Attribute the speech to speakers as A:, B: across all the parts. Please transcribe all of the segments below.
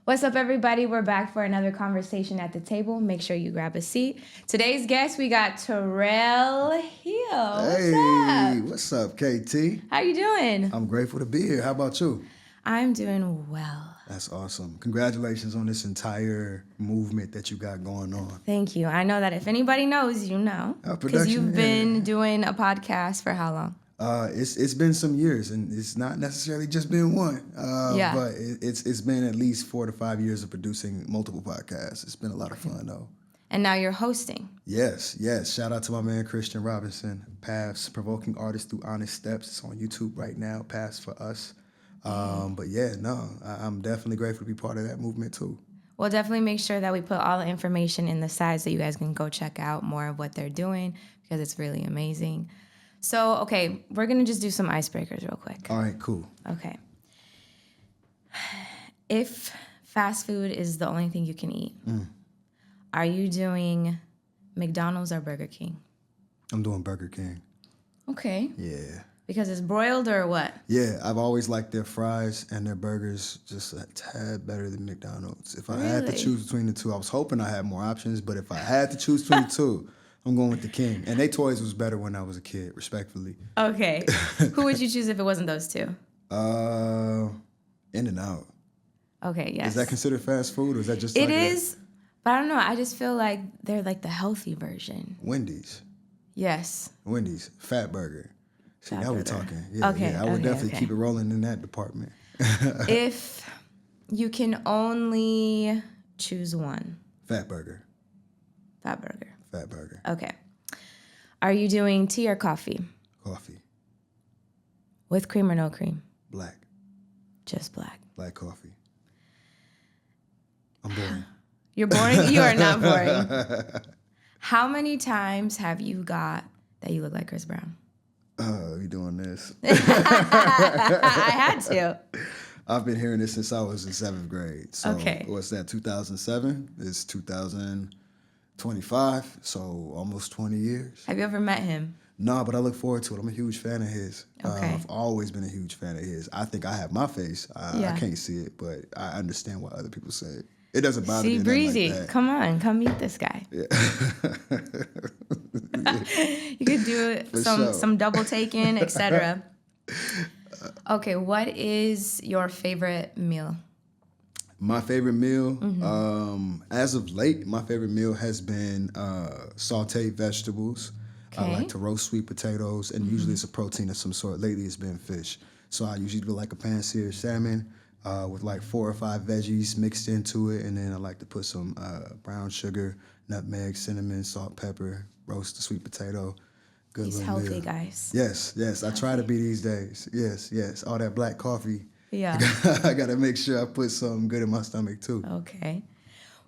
A: What's up, everybody? We're back for another conversation at the table. Make sure you grab a seat. Today's guest, we got Terayle Hill.
B: What's up, KT?
A: How you doing?
B: I'm grateful to be here. How about you?
A: I'm doing well.
B: That's awesome. Congratulations on this entire movement that you got going on.
A: Thank you. I know that if anybody knows, you know. Because you've been doing a podcast for how long?
B: It's been some years, and it's not necessarily just been one. But it's been at least 4 to 5 years of producing multiple podcasts. It's been a lot of fun, though.
A: And now you're hosting.
B: Yes. Shout out to my man Christian Robinson. Paths, Provoking Artists Through Honest Steps. It's on YouTube right now. Paths for Us. But I'm definitely grateful to be part of that movement too.
A: We'll definitely make sure that we put all the information in the sides so you guys can go check out more of what they're doing because it's really amazing. So, okay, we're going to just do some icebreakers real quick.
B: All right, cool.
A: Okay. If fast food is the only thing you can eat, are you doing McDonald's or Burger King?
B: I'm doing Burger King.
A: Okay.
B: Yeah.
A: Because it's broiled or what?
B: Yeah, I've always liked their fries and their burgers just a tad better than McDonald's. If I had to choose between the two, I was hoping I had more options, but if I had to choose between the two, I'm going with the King. And they toys was better when I was a kid, respectfully.
A: Okay. Who would you choose if it wasn't those two?
B: In-N-Out.
A: Okay, yes.
B: Is that considered fast food or is that just
A: It is, but I don't know. I just feel like they're like the healthy version.
B: Wendy's.
A: Yes.
B: Wendy's. Fat burger. See, now we're talking.
A: Okay,
B: I would definitely keep it rolling in that department.
A: If you can only choose one.
B: Fat burger.
A: Fat burger.
B: Fat burger.
A: Okay. Are you doing tea or coffee?
B: Coffee.
A: With cream or no cream?
B: Black.
A: Just black.
B: Black coffee. I'm boring.
A: You're boring? You are not boring. How many times have you got that you look like Chris Brown?
B: We doing this.
A: I had to.
B: I've been hearing this since I was in 7th grade. So
A: okay.
B: What's that, 2007? It's 2025, so almost 20 years.
A: Have you ever met him?
B: No, but I look forward to it. I'm a huge fan of his.
A: Okay.
B: I've always been a huge fan of his. I think I have my face. I can't see it, but I understand what other people say. It doesn't bother me.
A: See, Breezy,
B: like that.
A: come on, come meet this guy.
B: Yeah.
A: You could do some double taking, etc. Okay, what is your favorite meal?
B: My favorite meal, as of late, my favorite meal has been sauteed vegetables.
A: Okay.
B: I like to roast sweet potatoes, and usually it's a protein of some sort. Lately, it's been fish. So I usually do like a pan-seared salmon with like 4 or 5 veggies mixed into it, and then I like to put some brown sugar, nutmeg, cinnamon, salt, pepper, roast the sweet potato. Good
A: He's
B: little
A: healthy,
B: meal.
A: guys.
B: Yes. I try to be these days. Yes. All that black coffee.
A: Yeah.
B: I got to make sure I put something good in my stomach, too.
A: Okay.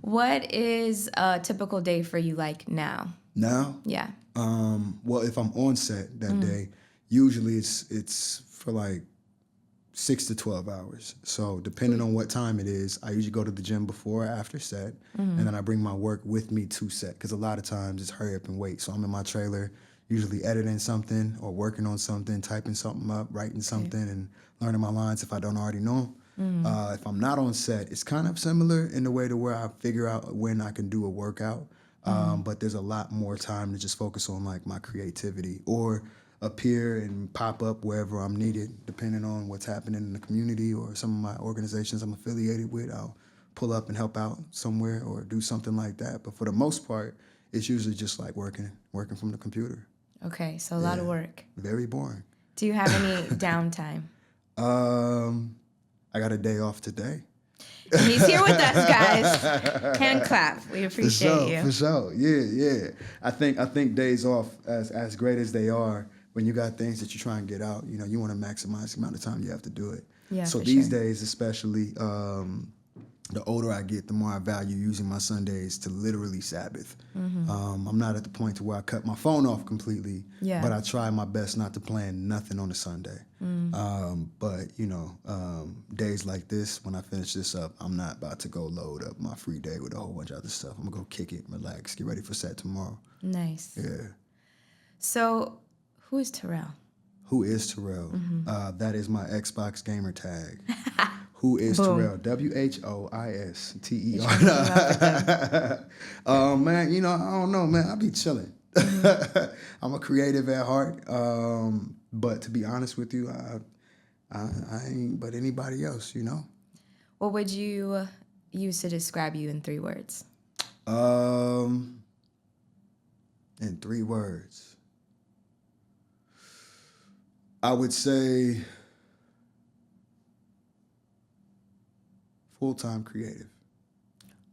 A: What is a typical day for you like now?
B: Now?
A: Yeah.
B: Well, if I'm on set that day, usually it's for like 6 to 12 hours. So depending on what time it is, I usually go to the gym before or after set, and then I bring my work with me to set because a lot of times it's hurry up and wait. So I'm in my trailer, usually editing something or working on something, typing something up, writing something, and learning my lines if I don't already know them. If I'm not on set, it's kind of similar in the way to where I figure out when I can do a workout. But there's a lot more time to just focus on like my creativity or appear and pop up wherever I'm needed, depending on what's happening in the community or some of my organizations I'm affiliated with. I'll pull up and help out somewhere or do something like that. But for the most part, it's usually just like working from the computer.
A: Okay, so a lot of work.
B: Very boring.
A: Do you have any downtime?
B: I got a day off today.
A: And he's here with us, guys. Hand clap. We appreciate you.
B: For sure. Yeah. I think days off, as great as they are, when you got things that you try and get out, you want to maximize the amount of time you have to do it.
A: Yeah,
B: so these days, especially, the older I get, the more I value using my Sundays to literally Sabbath. I'm not at the point to where I cut my phone off completely, but I try my best not to plan nothing on a Sunday. But days like this, when I finish this up, I'm not about to go load up my free day with a whole bunch of other stuff. I'm gonna go kick it, relax, get ready for set tomorrow.
A: Nice.
B: Yeah.
A: So, who is Terrell?
B: Who is Terrell? That is my Xbox gamer tag. Who is
A: Boom.
B: Terrell? WHOISTER.
A: You're trying to keep up with them.
B: Man, you know, I don't know, man. I be chilling. I'm a creative at heart. But to be honest with you, I ain't but anybody else, you know?
A: What would you use to describe you in 3 words?
B: In 3 words, I would say full-time creative.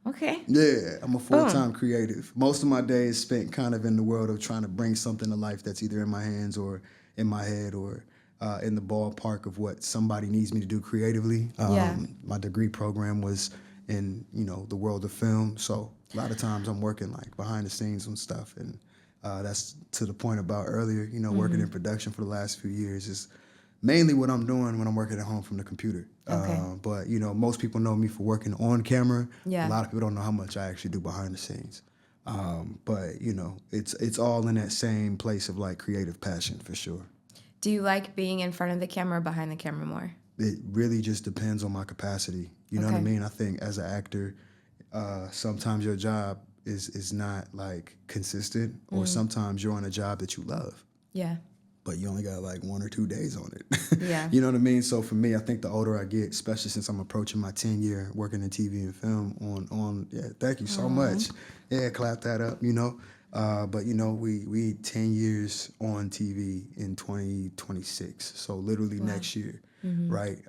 A: Okay.
B: Yeah, I'm a full-time creative. Most of my day is spent kind of in the world of trying to bring something to life that's either in my hands or in my head or in the ballpark of what somebody needs me to do creatively. My degree program was in, you know, the world of film. So a lot of times I'm working like behind the scenes and stuff. And that's to the point about earlier, you know, working in production for the last few years is mainly what I'm doing when I'm working at home from the computer.
A: Okay.
B: But, you know, most people know me for working on camera.
A: Yeah.
B: A lot of people don't know how much I actually do behind the scenes. But, you know, it's all in that same place of like creative passion for sure.
A: Do you like being in front of the camera or behind the camera more?
B: It really just depends on my capacity. You know what I
A: Okay.
B: mean? I think as an actor, sometimes your job is not like consistent or sometimes you're on a job that you love.
A: Yeah.
B: But you only got like 1 or 2 days on it.
A: Yeah.
B: You know what I mean? So for me, I think the older I get, especially since I'm approaching my 10-year working in TV and film on thank you so much. Yeah, clap that up, you know. But you know, we 10 years on TV in 2026. So literally next year, right?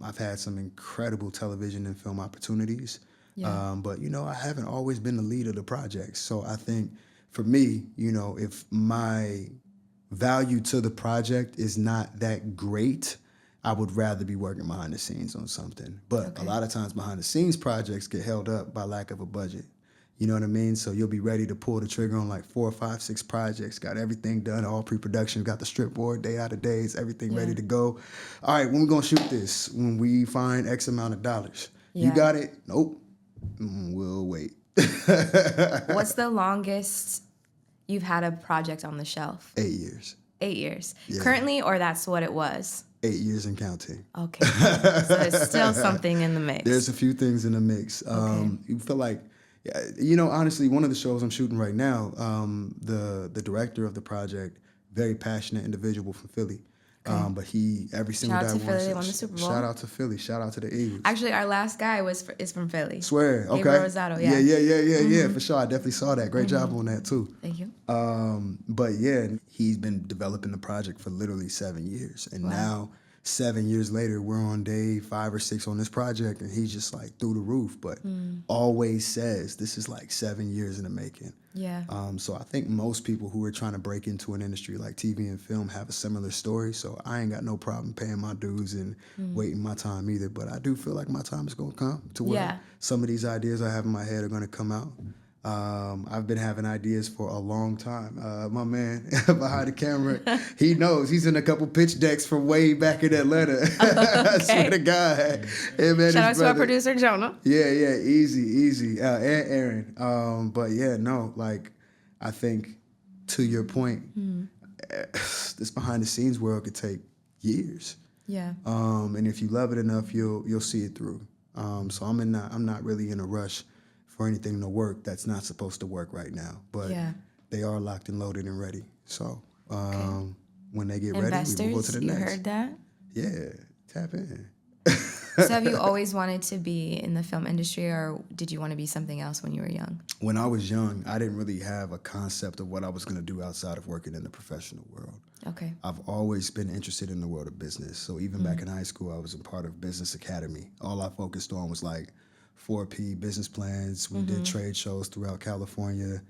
B: I've had some incredible television and film opportunities.
A: Yeah.
B: But you know, I haven't always been the lead of the projects. So I think for me, you know, if my value to the project is not that great, I would rather be working behind the scenes on something. But a lot of times behind the scenes projects get held up by lack of a budget. You know what I mean? So you'll be ready to pull the trigger on like 4 or 5, 6 projects, got everything done, all pre-production, got the strip board, day out of days, everything ready to go. All right, when we gonna shoot this? When we find X amount of dollars. You got it? Nope. We'll wait.
A: What's the longest you've had a project on the shelf?
B: 8 years.
A: 8 years.
B: Yeah.
A: Currently, or that's what it was?
B: 8 years and counting.
A: Okay. So there's still something in the mix.
B: There's a few things in the mix. You feel like, you know, honestly, one of the shows I'm shooting right now, the director of the project, very passionate individual from Philly. But he, every single
A: Shout out
B: day
A: to Philly, they won the Super Bowl.
B: Shout out to Philly. Shout out to the Eagles.
A: Actually, our last guy is from Philly.
B: Swear. Okay.
A: Gabriel Rosado, yeah.
B: Yeah, for sure. I definitely saw that. Great job on that too.
A: Thank you.
B: But yeah, he's been developing the project for literally 7 years. And now 7 years later, we're on day 5 or 6 on this project and he's just like through the roof, but always says this is like 7 years in the making.
A: Yeah.
B: So I think most people who are trying to break into an industry like TV and film have a similar story. So I ain't got no problem paying my dues and waiting my time either. But I do feel like my time is going to come to where some of these ideas I have in my head are going to come out. I've been having ideas for a long time. My man behind the camera, he knows. He's in a couple pitch decks from way back in Atlanta. I swear to God. Hey, man,
A: Shout out to our producer, Jonah.
B: Yeah, easy. And Aaron. But yeah, no, like, I think to your point, this behind the scenes world could take years.
A: Yeah.
B: And if you love it enough, you'll see it through. So I'm not really in a rush for anything to work that's not supposed to work right now. But they are locked and loaded and ready. So when they get ready, we will go to the next.
A: You heard that?
B: Yeah, tap in.
A: So have you always wanted to be in the film industry or did you want to be something else when you were young?
B: When I was young, I didn't really have a concept of what I was going to do outside of working in the professional world.
A: Okay.
B: I've always been interested in the world of business. So even back in high school, I was a part of Business Academy. All I focused on was like 4P business plans. We did trade shows throughout California.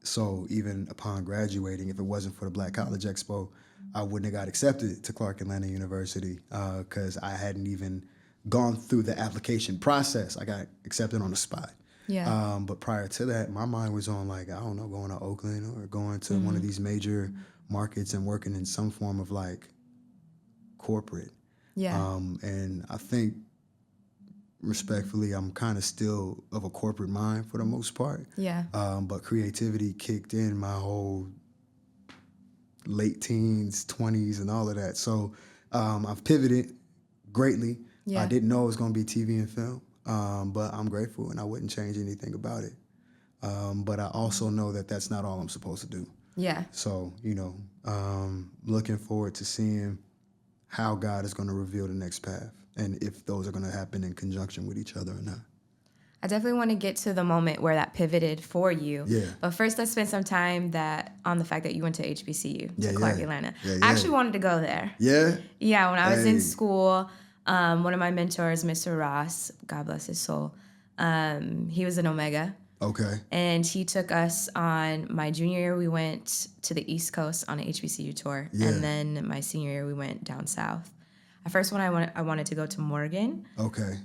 B: So even upon graduating, if it wasn't for the Black College Expo, I wouldn't have got accepted to Clark Atlanta University because I hadn't even gone through the application process. I got accepted on the spot.
A: Yeah.
B: But prior to that, my mind was on like, I don't know, going to Oakland or going to one of these major markets and working in some form of like corporate.
A: Yeah.
B: And I think respectfully, I'm kind of still of a corporate mind for the most part.
A: Yeah.
B: But creativity kicked in my whole late teens, 20s, and all of that. So I've pivoted greatly.
A: Yeah.
B: I didn't know it was going to be TV and film, but I'm grateful, and I wouldn't change anything about it. But I also know that that's not all I'm supposed to do.
A: Yeah.
B: So, looking forward to seeing how God is going to reveal the next path and if those are going to happen in conjunction with each other or not.
A: I definitely want to get to the moment where that pivoted for you.
B: Yeah.
A: But first, let's spend some time on the fact that you went to HBCU, to Clark, Atlanta.
B: Yeah,
A: I actually wanted to go there.
B: Yeah?
A: Yeah, when I was in school, one of my mentors, Mr. Ross, God bless his soul, he was an Omega.
B: Okay.
A: And he took us on my junior year, we went to the East Coast on an HBCU tour.
B: Yeah.
A: And then my senior year, we went down south. At first, when I wanted to go to Morgan.
B: Okay.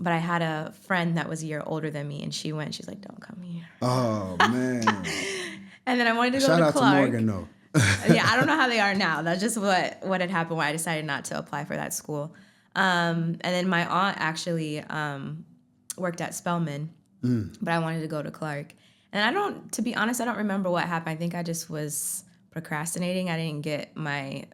A: But I had a friend that was a year older than me, and she went. She's like, "Don't come here."
B: Oh, man.
A: And then I wanted to go
B: Shout
A: to
B: out
A: Clark.
B: to Morgan, though.
A: Yeah, I don't know how they are now. That's just what had happened when I decided not to apply for that school. And then my aunt actually worked at Spelman, but I wanted to go to Clark. And to be honest, I don't remember what happened. I think I just was procrastinating. I didn't get my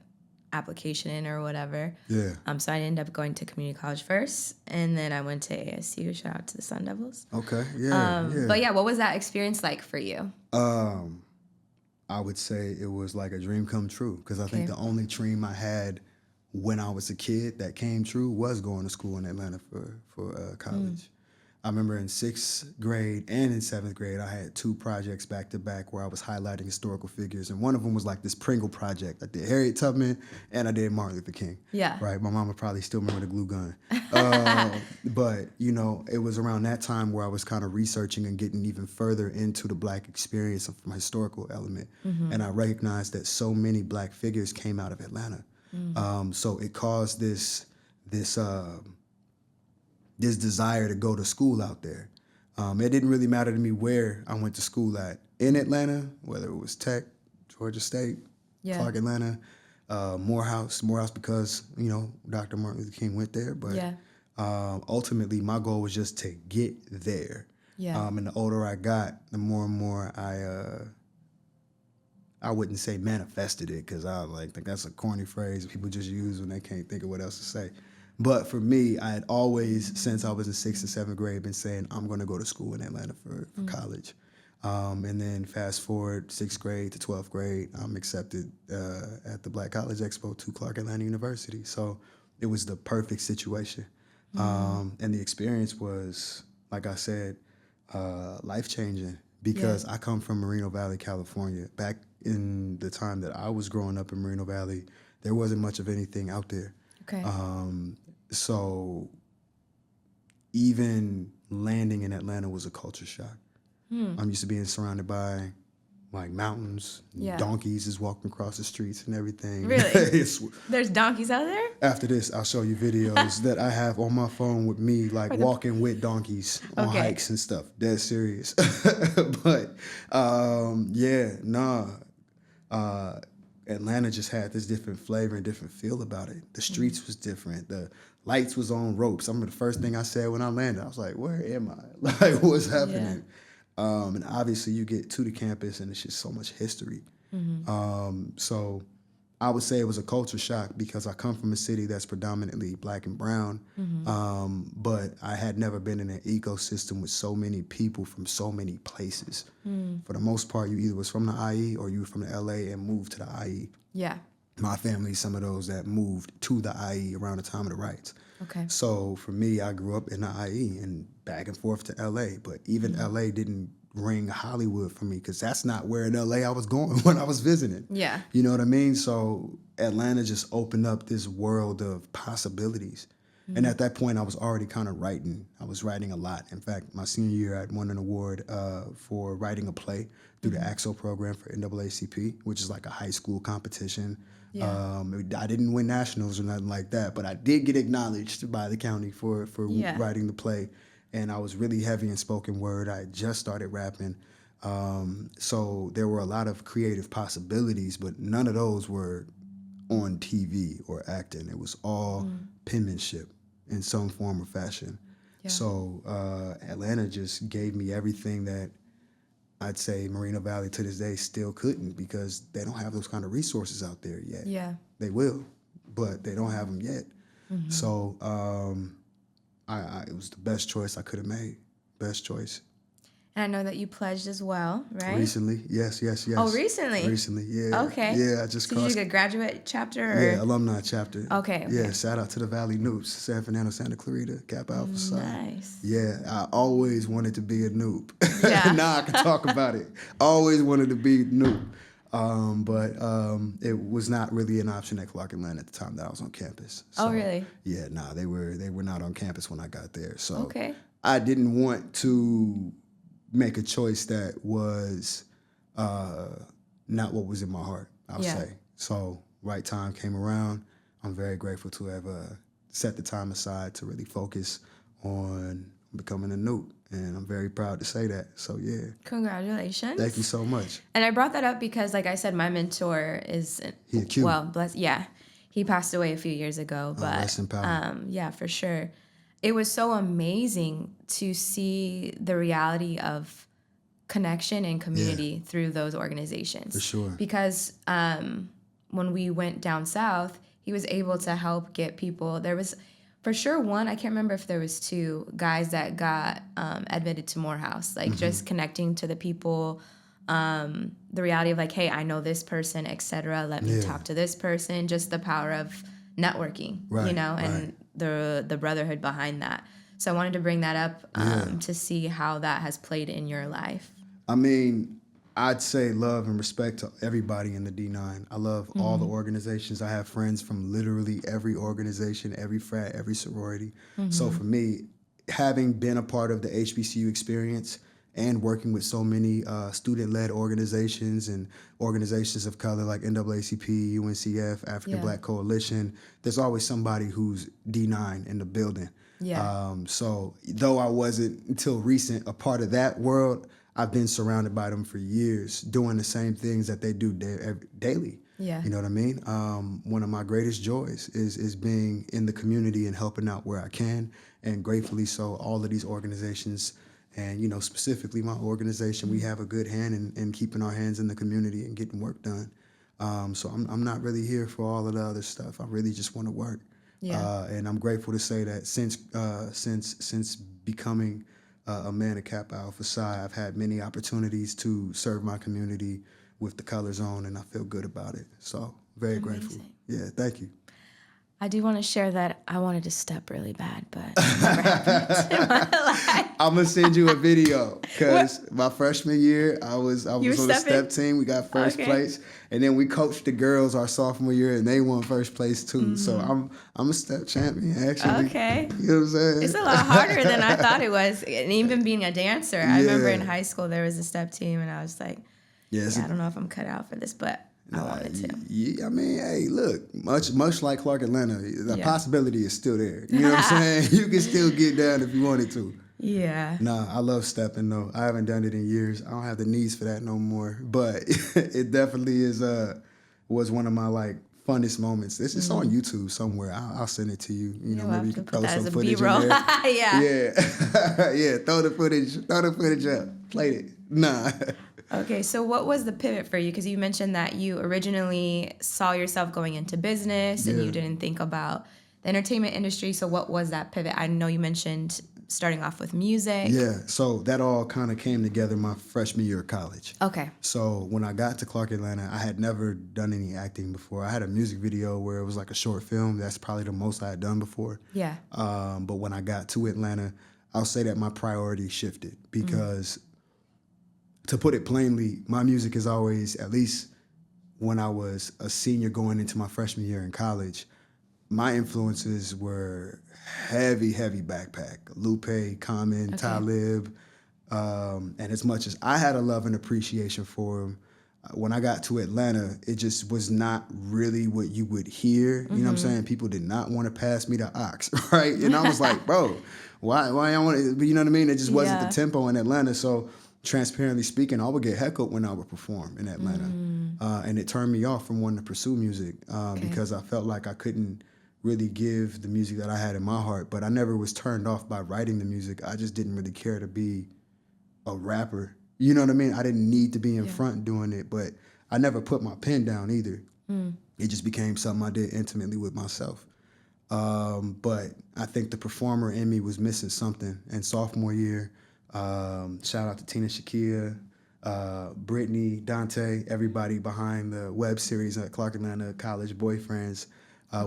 A: application in or whatever.
B: Yeah.
A: So I ended up going to community college first, and then I went to ASU. Shout out to the Sun Devils.
B: Okay. Yeah.
A: But yeah, what was that experience like for you?
B: I would say it was like a dream come true, because I think the only dream I had when I was a kid that came true was going to school in Atlanta for college. I remember in 6th grade and in 7th grade, I had 2 projects back to back where I was highlighting historical figures. And one of them was like this Pringle project. I did Harriet Tubman and I did Martin Luther King.
A: Yeah.
B: Right. My mama probably still remember the glue gun. But, it was around that time where I was kind of researching and getting even further into the Black experience from a historical element. And I recognized that so many Black figures came out of Atlanta. So it caused this desire to go to school out there. It didn't really matter to me where I went to school at in Atlanta, whether it was Tech, Georgia State, Clark, Atlanta, Morehouse because, Dr. Martin Luther King went there. But ultimately, my goal was just to get there.
A: Yeah.
B: And the older I got, the more and more I wouldn't say manifested it, because I think that's a corny phrase people just use when they can't think of what else to say. But for me, I had always, since I was in 6th and 7th grade, been saying I'm going to go to school in Atlanta for college. And then fast forward 6th grade to 12th grade, I'm accepted at the Black College Expo to Clark Atlanta University. So it was the perfect situation. And the experience was, like I said, life-changing, because I come from Moreno Valley, California. Back in the time that I was growing up in Moreno Valley, there wasn't much of anything out there.
A: Okay.
B: So even landing in Atlanta was a culture shock. I'm used to being surrounded by like mountains, donkeys is walking across the streets and everything.
A: Really? There's donkeys out there?
B: After this, I'll show you videos that I have on my phone with me, like walking with donkeys on hikes and stuff. Dead serious. But Atlanta just had this different flavor and different feel about it. The streets was different. The lights was on ropes. I remember the first thing I said when I landed, I was like, where am I? Like, what's happening? And obviously you get to the campus and it's just so much history. So I would say it was a culture shock, because I come from a city that's predominantly Black and brown, but I had never been in an ecosystem with so many people from so many places. For the most part, you either was from the IE or you were from the LA and moved to the IE.
A: Yeah.
B: My family is some of those that moved to the IE around the time of the riots.
A: Okay.
B: So for me, I grew up in the IE and back and forth to LA, but even LA didn't ring Hollywood for me, because that's not where in LA I was going when I was visiting.
A: Yeah.
B: You know what I mean? So Atlanta just opened up this world of possibilities. And at that point, I was already kind of writing. I was writing a lot. In fact, my senior year, I won an award for writing a play through the AXO program for NAACP, which is like a high school competition. Yeah. I didn't win nationals or nothing like that, but I did get acknowledged by the county for writing the play. And I was really heavy in spoken word. I had just started rapping. So there were a lot of creative possibilities, but none of those were on TV or acting. It was all penmanship in some form or fashion. Yeah. So Atlanta just gave me everything that I'd say Moreno Valley to this day still couldn't, because they don't have those kind of resources out there yet.
A: Yeah.
B: They will, but they don't have them yet. So it was the best choice I could have made. Best choice.
A: And I know that you pledged as well, right?
B: Recently, yes.
A: Oh, recently?
B: Recently, yeah.
A: Okay.
B: Yeah, I just
A: so you did a graduate chapter? Or?
B: Yeah, alumni chapter.
A: Okay.
B: Yeah, shout out to the Valley Noops, San Fernando, Santa Clarita, Kappa Alpha Psi.
A: Nice.
B: Yeah, I always wanted to be a noob.
A: Yeah.
B: Now I can talk about it. Always wanted to be noob. But it was not really an option at Clark Atlanta at the time that I was on campus. So,
A: oh, really?
B: Yeah, nah, they were not on campus when I got there. So
A: okay.
B: I didn't want to make a choice that was not what was in my heart, I'll say. So right time came around. I'm very grateful to have set the time aside to really focus on becoming a noob. And I'm very proud to say that. So, yeah.
A: Congratulations.
B: Thank you so much.
A: And I brought that up because, like I said, my mentor is...
B: He a Q.
A: Well, he passed away a few years ago. But
B: rest in power.
A: Yeah, for sure. It was so amazing to see the reality of connection and community through those organizations.
B: For sure.
A: Because when we went down south, he was able to help get people... There was... For sure, one, I can't remember if there was two guys that got admitted to Morehouse, like just connecting to the people, the reality of like, hey, I know this person, etc. Let me talk to this person, just the power of networking, and the brotherhood behind that. So I wanted to bring that up to see how that has played in your life.
B: I mean, I'd say love and respect to everybody in the D9. I love all the organizations. I have friends from literally every organization, every frat, every sorority. So for me, having been a part of the HBCU experience and working with so many student-led organizations and organizations of color like NAACP, UNCF, African Black Coalition, there's always somebody who's D9 in the building.
A: Yeah.
B: So though I wasn't until recent a part of that world, I've been surrounded by them for years, doing the same things that they do daily.
A: Yeah.
B: You know what I mean? One of my greatest joys is being in the community and helping out where I can, and gratefully so, all of these organizations, and specifically my organization, we have a good hand in keeping our hands in the community and getting work done. So I'm not really here for all of the other stuff. I really just want to work.
A: Yeah.
B: And I'm grateful to say that since becoming a man of Kappa Alpha Psi, I've had many opportunities to serve my community with the colors on, and I feel good about it. So very grateful. Yeah, thank you.
A: I do want to share that I wanted to step really bad, but it never happened in my life.
B: I'm gonna send you a video because my freshman year I was on the step team. We got first place, and then we coached the girls our sophomore year, and they won first place too. So I'm a step champion actually.
A: Okay,
B: you know what I'm saying?
A: It's a lot harder than I thought it was, and even being a dancer. I remember in high school there was a step team, and I was like, I don't know if I'm cut out for this, but I wanted to.
B: Yeah, I mean, hey, look, much like Clark Atlanta, the possibility is still there. You know what I'm saying? You can still get down if you wanted to.
A: Yeah.
B: Nah, I love stepping though. I haven't done it in years. I don't have the needs for that no more. But it definitely was one of my funnest moments. It's on YouTube somewhere. I'll send it to you. Maybe you can throw some footage in there. Yeah. Throw the footage up. Play it. Nah.
A: Okay, so what was the pivot for you? Because you mentioned that you originally saw yourself going into business and you didn't think about the entertainment industry. So what was that pivot? I know you mentioned starting off with music.
B: Yeah, so that all kind of came together my freshman year of college.
A: Okay.
B: So when I got to Clark Atlanta, I had never done any acting before. I had a music video where it was like a short film. That's probably the most I had done before.
A: Yeah.
B: But when I got to Atlanta, I'll say that my priorities shifted because to put it plainly, my music is always, at least when I was a senior going into my freshman year in college, my influences were heavy backpack. Lupe, Common, Talib. And as much as I had a love and appreciation for him, when I got to Atlanta, it just was not really what you would hear. You know what I'm saying? People did not want to pass me the ox, right? And I was like, bro, why I want to, you know what I mean? It just wasn't the tempo in Atlanta. So transparently speaking, I would get heckled when I would perform in Atlanta. And it turned me off from wanting to pursue music because I felt like I couldn't really give the music that I had in my heart. But I never was turned off by writing the music. I just didn't really care to be a rapper. You know what I mean? I didn't need to be in front doing it, but I never put my pen down either. It just became something I did intimately with myself. But I think the performer in me was missing something. And sophomore year, shout out to Tina Shakia, Brittany, Dante, everybody behind the web series at Clark Atlanta College Boyfriends,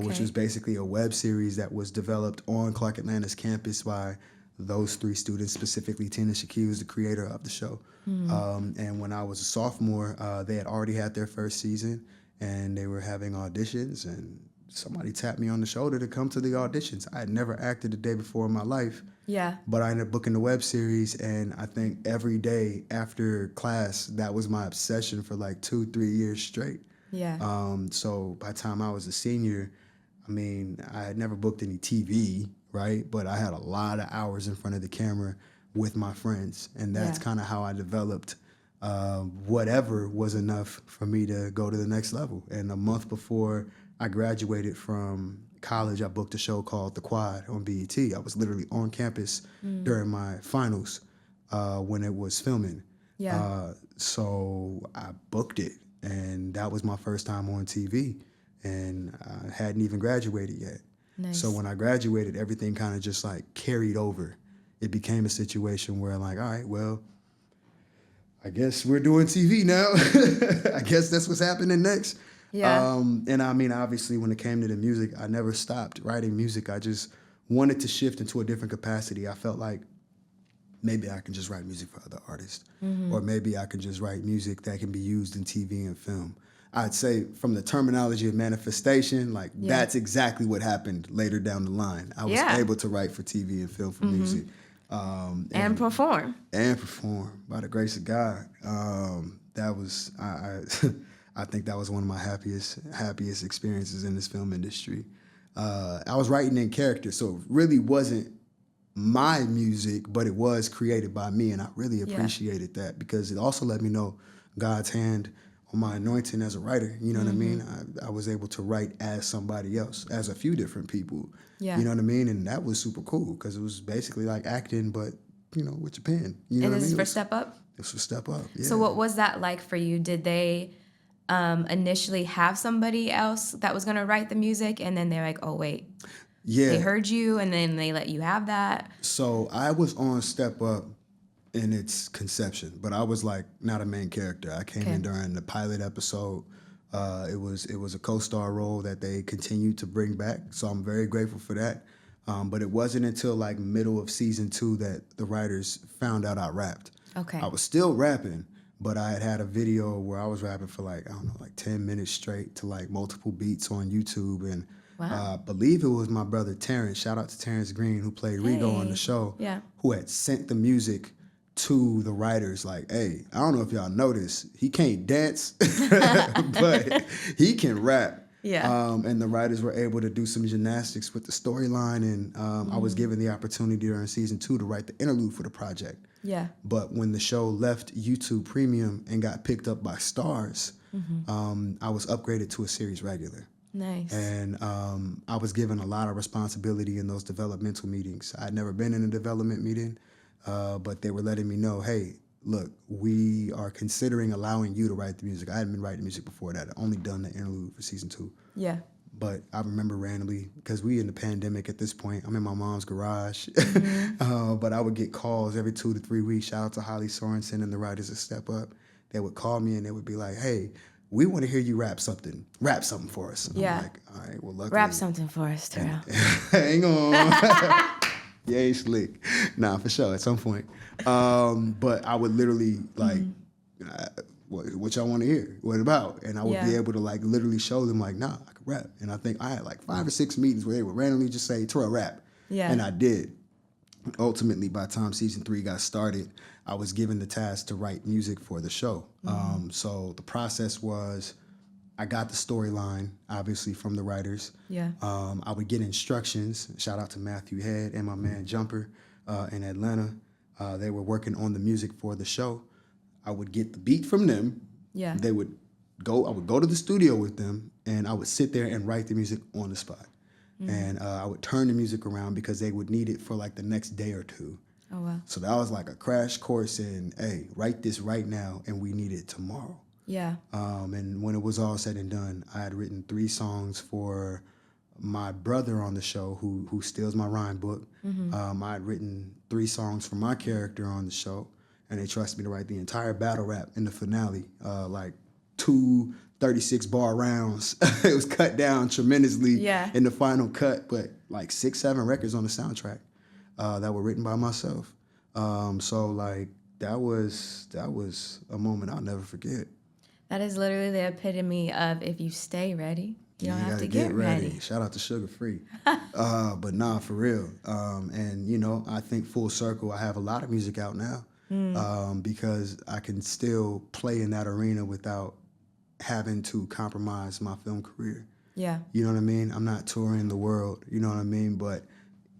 B: which was basically a web series that was developed on Clark Atlanta's campus by those three students, specifically Tina Shakia was the creator of the show. And when I was a sophomore, they had already had their first season and they were having auditions, and somebody tapped me on the shoulder to come to the auditions. I had never acted a day before in my life. Yeah. But I ended up booking the web series, and I think every day after class, that was my obsession for like 2-3 years straight. Yeah. So by the time I was a senior, I mean, I had never booked any TV, right? But I had a lot of hours in front of the camera with my friends, and that's kind of how I developed whatever was enough for me to go to the next level. And a month before I graduated from college, I booked a show called The Quad on BET. I was literally on campus during my finals when it was filming. Yeah. So I booked it, and that was my first time on TV, and I hadn't even graduated yet. Nice. So when I graduated, everything kind of just like carried over. It became a situation where I'm like, all right, well, I guess we're doing TV now. I guess that's what's happening next. Yeah. And I mean, obviously, when it came to the music, I never stopped writing music. I just wanted to shift into a different capacity. I felt like maybe I can just write music for other artists, or maybe I can just write music that can be used in TV and film. I'd say from the terminology of manifestation, like that's exactly what happened later down the line. I was able to write for TV and film for music.
A: And perform.
B: And perform, by the grace of God. That was, I think that was one of my happiest experiences in this film industry. I was writing in character, so it really wasn't my music, but it was created by me, and I really appreciated that because it also let me know God's hand on my anointing as a writer. You know what I mean? I was able to write as somebody else, as a few different people. Yeah. You know what I mean? And that was super cool because it was basically like acting, but, you know, with your pen. You know
A: and
B: what
A: this
B: I mean?
A: is for Step Up?
B: This was Step Up, yeah.
A: So what was that like for you? Did they initially have somebody else that was going to write the music, and then they're like, oh, wait. Yeah. They heard you, and then they let you have that?
B: So I was on Step Up in its conception, but I was like not a main character. I came in during the pilot episode. It was a co-star role that they continued to bring back, so I'm very grateful for that. But it wasn't until like middle of season 2 that the writers found out I rapped. Okay. I was still rapping, but I had a video where I was rapping for like, I don't know, like 10 minutes straight to like multiple beats on YouTube. And I believe it was my brother Terrence, shout out to Terrence Green, who played Rigo on the show, who had sent the music to the writers like, hey, I don't know if y'all know this, he can't dance, but he can rap. Yeah. And the writers were able to do some gymnastics with the storyline, and I was given the opportunity during season 2 to write the interlude for the project. Yeah. But when the show left YouTube Premium and got picked up by Starz, I was upgraded to a series regular. Nice. And I was given a lot of responsibility in those developmental meetings. I'd never been in a development meeting, but they were letting me know, hey, look, we are considering allowing you to write the music. I hadn't been writing music before that. I'd only done the interlude for season 2. Yeah. But I remember randomly, because we in the pandemic at this point, I'm in my mom's garage, but I would get calls every 2 to 3 weeks. Shout out to Holly Sorensen and the writers at Step Up. They would call me and they would be like, hey, we want to hear you rap something for us. And I'm like, all right, well, luckily.
A: Rap something for us, Terrell.
B: Hang on. Yay, slick. Nah, for sure, at some point. But I would literally, like, what y'all want to hear? What about? And I would be able to, like, literally show them, like, nah, I could rap. And I think I had, like, 5 or 6 meetings where they would randomly just say, Terrell, rap. Yeah. And I did. Ultimately, by the time season 3 got started, I was given the task to write music for the show. So the process was, I got the storyline, obviously, from the writers. Yeah. I would get instructions. Shout out to Matthew Head and my man Jumper in Atlanta. They were working on the music for the show. I would get the beat from them. Yeah. I would go to the studio with them, and I would sit there and write the music on the spot. And I would turn the music around because they would need it for like the next day or 2. Oh, wow. So that was like a crash course in, hey, write this right now, and we need it tomorrow. Yeah. And when it was all said and done, I had written 3 songs for my brother on the show who steals my rhyme book. I had written 3 songs for my character on the show, and they trusted me to write the entire battle rap in the finale, like 2 36-bar rounds. It was cut down tremendously in the final cut, but like 6-7 records on the soundtrack that were written by myself. So like that was a moment I'll never forget.
A: That is literally the epitome of if you stay ready, you don't have to get ready.
B: Shout out to Sugar Free. But nah, for real. And, you know, I think full circle, I have a lot of music out now because I can still play in that arena without having to compromise my film career.
A: Yeah.
B: You know what I mean? I'm not touring the world, you know what I mean? But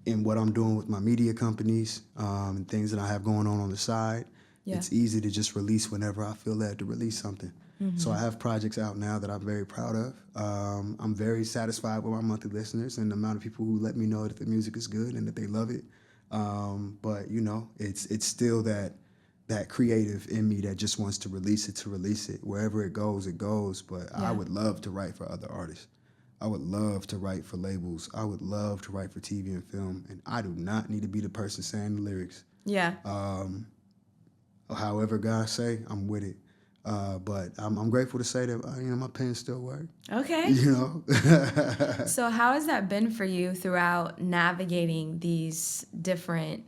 B: in what I'm doing with my media companies and things that I have going on the side, it's easy to just release whenever I feel led to release something. So I have projects out now that I'm very proud of. I'm very satisfied with my monthly listeners and the amount of people who let me know that the music is good and that they love it. But you know, it's still that creative in me that just wants to release it. Wherever it goes, it goes. But I would love to write for other artists. I would love to write for labels. I would love to write for TV and film. And I do not need to be the person saying the lyrics.
A: Yeah.
B: However God say, I'm with it. But I'm grateful to say that, you know, my pen still works.
A: Okay.
B: You know?
A: So how has that been for you throughout navigating these different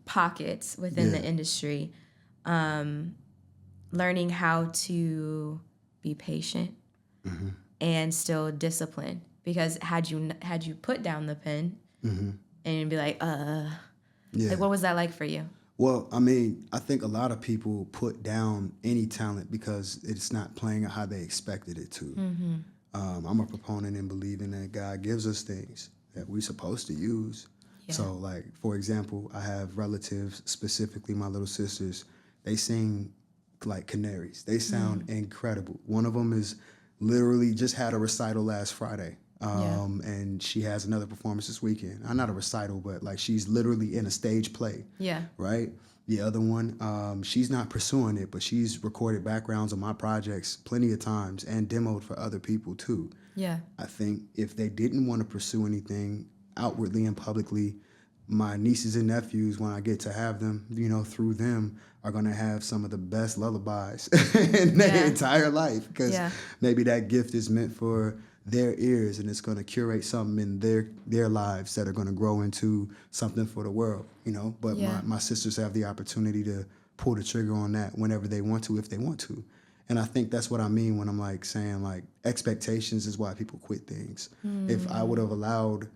A: pockets within the industry? Learning how to be patient and still disciplined. Because had you put down the pen and you'd be like, like, what was that like for you?
B: Well, I mean, I think a lot of people put down any talent because it's not playing out how they expected it to. I'm a proponent in believing that God gives us things that we're supposed to use. So, like, for example, I have relatives, specifically my little sisters, they sing like canaries. They sound incredible. One of them is literally just had a recital last Friday. And she has another performance this weekend. Not a recital, but like she's literally in a stage play. Yeah. Right? The other one, she's not pursuing it, but she's recorded backgrounds on my projects plenty of times and demoed for other people too. Yeah. I think if they didn't want to pursue anything outwardly and publicly, my nieces and nephews, when I get to have them, you know, through them, are going to have some of the best lullabies in their entire life because maybe that gift is meant for their ears and it's going to curate something in their lives that are going to grow into something for the world, you know. But my sisters have the opportunity to pull the trigger on that whenever they want to, if they want to. And I think that's what I mean when I'm like saying like expectations is why people quit things. If I would have allowed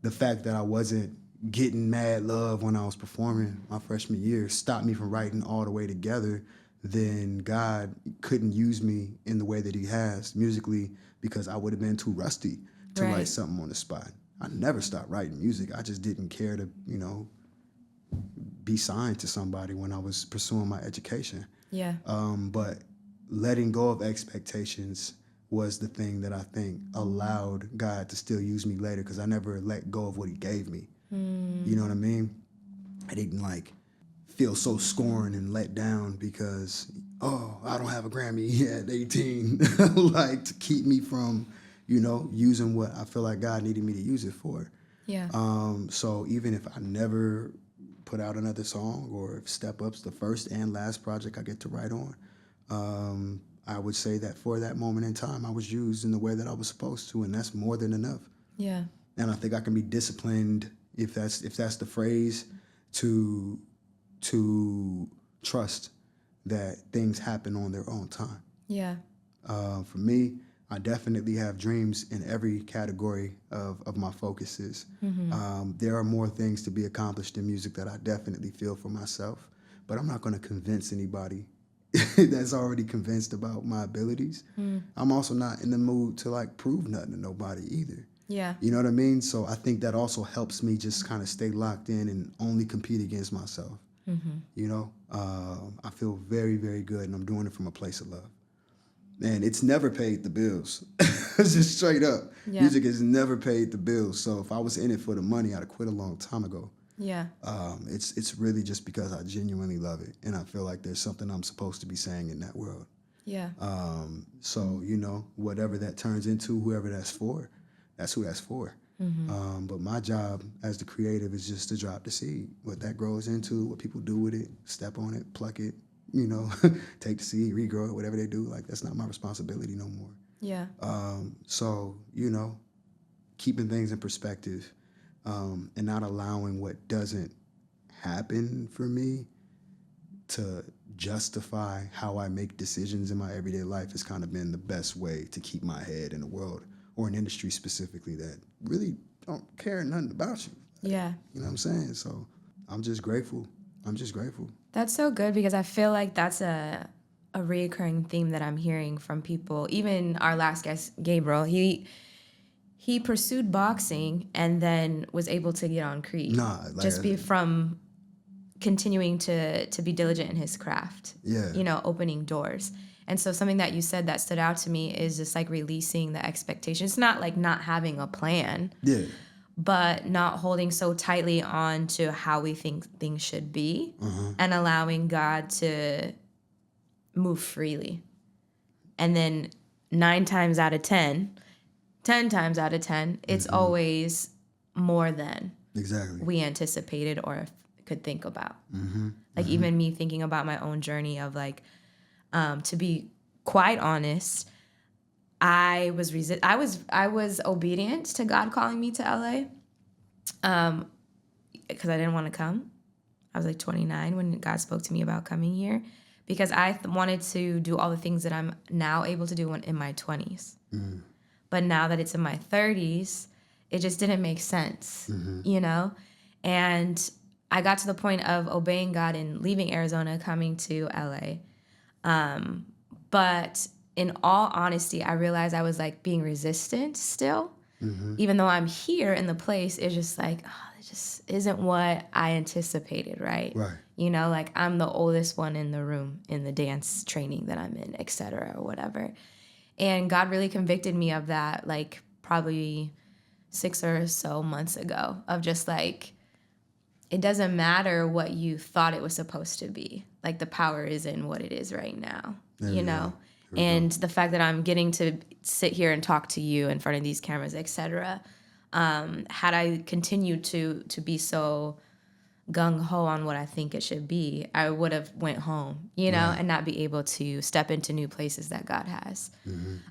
B: the fact that I wasn't getting mad love when I was performing my freshman year stop me from writing all the way together, then God couldn't use me in the way that he has musically because I would have been too rusty to write something on the spot. I never stopped writing music. I just didn't care to, you know, be signed to somebody when I was pursuing my education. Yeah. But letting go of expectations was the thing that I think allowed God to still use me later because I never let go of what he gave me. You know what I mean? I didn't like feel so scorned and let down because, oh, I don't have a Grammy at 18, like to keep me from, you know, using what I feel like God needed me to use it for. Yeah. So even if I never put out another song or if Step Up's the first and last project I get to write on, I would say that for that moment in time, I was used in the way that I was supposed to, and that's more than enough. Yeah. And I think I can be disciplined, if that's the phrase, to trust that things happen on their own time. Yeah. For me, I definitely have dreams in every category of my focuses. There are more things to be accomplished in music that I definitely feel for myself, but I'm not going to convince anybody that's already convinced about my abilities. I'm also not in the mood to like prove nothing to nobody either. Yeah. You know what I mean? So I think that also helps me just kind of stay locked in and only compete against myself. You know, I feel very, very good, and I'm doing it from a place of love. And it's never paid the bills. It's just straight up. Yeah. Music has never paid the bills. So if I was in it for the money, I'd have quit a long time ago. Yeah. It's really just because I genuinely love it, and I feel like there's something I'm supposed to be saying in that world. Yeah. So, you know, whatever that turns into, whoever that's for that's who that's for. But my job as the creative is just to drop the seed. What that grows into, what people do with it, step on it, pluck it, take the seed, regrow it, whatever they do. Like, that's not my responsibility no more.
A: Yeah.
B: So, keeping things in perspective, and not allowing what doesn't happen for me to justify how I make decisions in my everyday life has kind of been the best way to keep my head in the world, or an industry specifically that really don't care nothing about you.
A: Yeah.
B: You know what I'm saying? So I'm just grateful.
A: That's so good, because I feel like that's a reoccurring theme that I'm hearing from people. Even our last guest, Gabriel, he pursued boxing and then was able to get on Creed. From continuing to be diligent in his craft.
B: Yeah.
A: Opening doors. And so something that you said that stood out to me is just like releasing the expectations. It's not like not having a plan.
B: Yeah.
A: But not holding so tightly on to how we think things should be, and allowing God to move freely. And then 10 times out of 10, it's always more than
B: exactly
A: we anticipated or could think about. Even me thinking about my own journey of to be quite honest, I was obedient to God calling me to LA, because I didn't want to come. I was 29 when God spoke to me about coming here, because I wanted to do all the things that I'm now able to do in my 20s. But now that it's in my 30s, it just didn't make sense, And I got to the point of obeying God and leaving Arizona, coming to LA. But in all honesty, I realized I was being resistant still. Even though I'm here in the place, it's just it just isn't what I anticipated, right?
B: Right.
A: I'm the oldest one in the room in the dance training that I'm in, et cetera, or whatever. And God really convicted me of that, probably 6 or so months ago, of just it doesn't matter what you thought it was supposed to be. The power is in what it is right now, And the fact that I'm getting to sit here and talk to you in front of these cameras, et cetera, had I continued to be so gung-ho on what I think it should be, I would have went home, and not be able to step into new places that God has.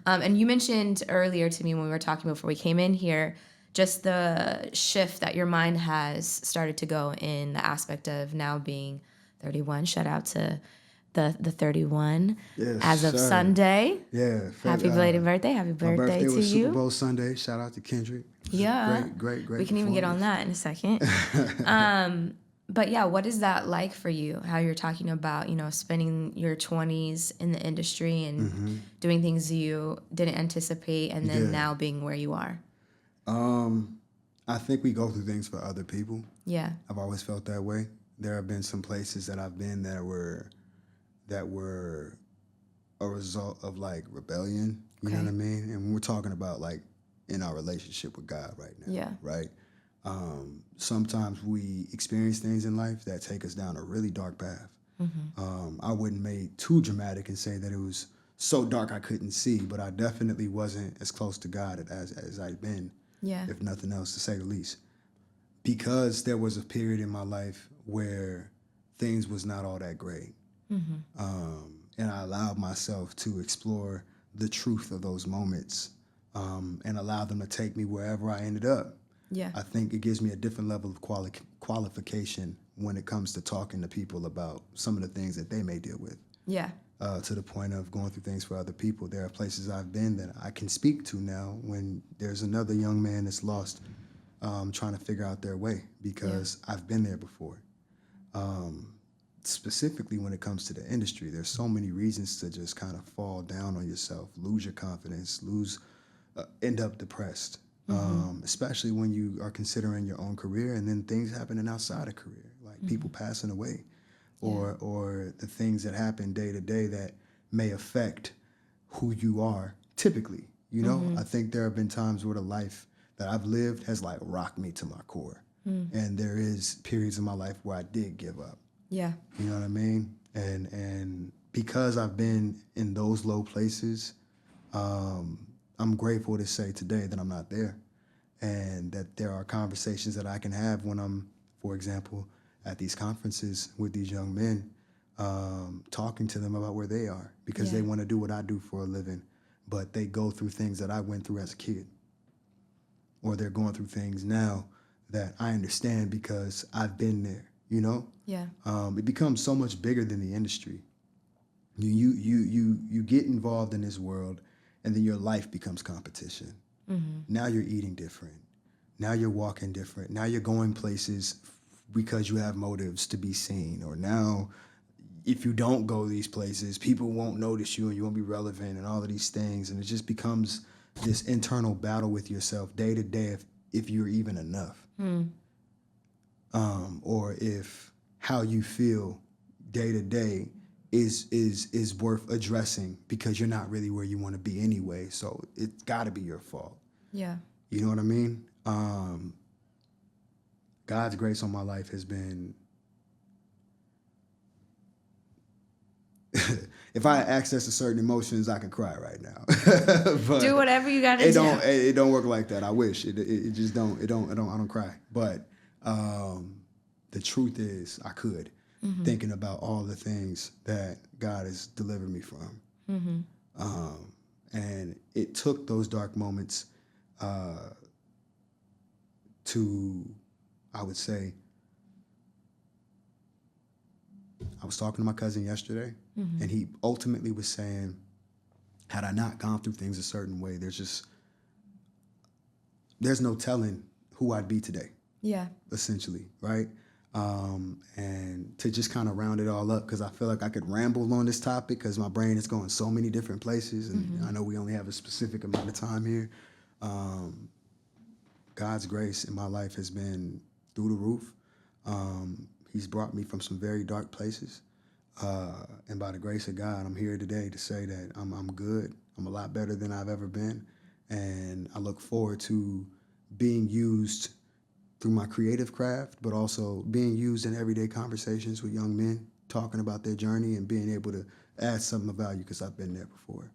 A: And you mentioned earlier to me when we were talking before we came in here, just the shift that your mind has started to go in the aspect of now being 31. Shout out to the 31 as of Sunday.
B: Yeah.
A: Happy belated birthday. Happy birthday to you. My birthday was
B: Super Bowl Sunday. Shout out to Kendrick.
A: Yeah.
B: Great.
A: We can even get on that in a second. But yeah, what is that like for you? How you're talking about, spending your 20s in the industry and doing things you didn't anticipate, and then now being where you are?
B: I think we go through things for other people.
A: Yeah.
B: I've always felt that way. There have been some places that I've been that were a result of rebellion. You know what I mean? And we're talking about in our relationship with God right now.
A: Yeah.
B: Right? Sometimes we experience things in life that take us down a really dark path. I wouldn't make too dramatic and say that it was so dark I couldn't see, but I definitely wasn't as close to God as I'd been, if nothing else, to say the least. Because there was a period in my life where things was not all that great. And I allowed myself to explore the truth of those moments, and allow them to take me wherever I ended up.
A: Yeah.
B: I think it gives me a different level of qualification when it comes to talking to people about some of the things that they may deal with.
A: Yeah.
B: To the point of going through things for other people. There are places I've been that I can speak to now when there's another young man that's lost, trying to figure out their way, because I've been there before. Specifically when it comes to the industry, there's so many reasons to just kind of fall down on yourself, lose your confidence, end up depressed. Especially when you are considering your own career, and then things happening outside of career, people passing away, or the things that happen day to day that may affect who you are typically. I think there have been times where the life that I've lived has rocked me to my core. And there is periods in my life where I did give up.
A: Yeah.
B: You know what I mean? And because I've been in those low places, I'm grateful to say today that I'm not there. and that there are conversations that I can have when I'm, for example, at these conferences with these young men, talking to them about where they are, because they want to do what I do for a living, but they go through things that I went through as a kid, or they're going through things now that I understand because I've been there, you know?
A: Yeah.
B: It becomes so much bigger than the industry. You get involved in this world, and then your life becomes competition. Mm-hmm. Now you're eating different. Now you're walking different. Now you're going places because you have motives to be seen. Or now, if you don't go these places, people won't notice you and you won't be relevant and all of these things. And it just becomes this internal battle with yourself day to day if you're even enough. Or if how you feel day to day is worth addressing, because you're not really where you want to be anyway. So it's got to be your fault. Yeah. You know what I mean? God's grace on my life has been, if I access to certain emotions, I can cry right now. But
A: do whatever you got to do.
B: It don't work like that. I wish it just don't. I don't cry. But the truth is, I could. Mm-hmm. Thinking about all the things that God has delivered me from. Mm-hmm. And it took those dark moments to, I would say, I was talking to my cousin yesterday, mm-hmm. and he ultimately was saying, had I not gone through things a certain way, there's no telling who I'd be today. Yeah. Essentially, right? And to just kind of round it all up, because I feel like I could ramble on this topic because my brain is going so many different places, and mm-hmm. I know we only have a specific amount of time here. God's grace in my life has been through the roof. He's brought me from some very dark places, and by the grace of God, I'm here today to say that I'm good. I'm a lot better than I've ever been, and I look forward to being used through my creative craft, but also being used in everyday conversations with young men, talking about their journey and being able to add something of value because I've been there before.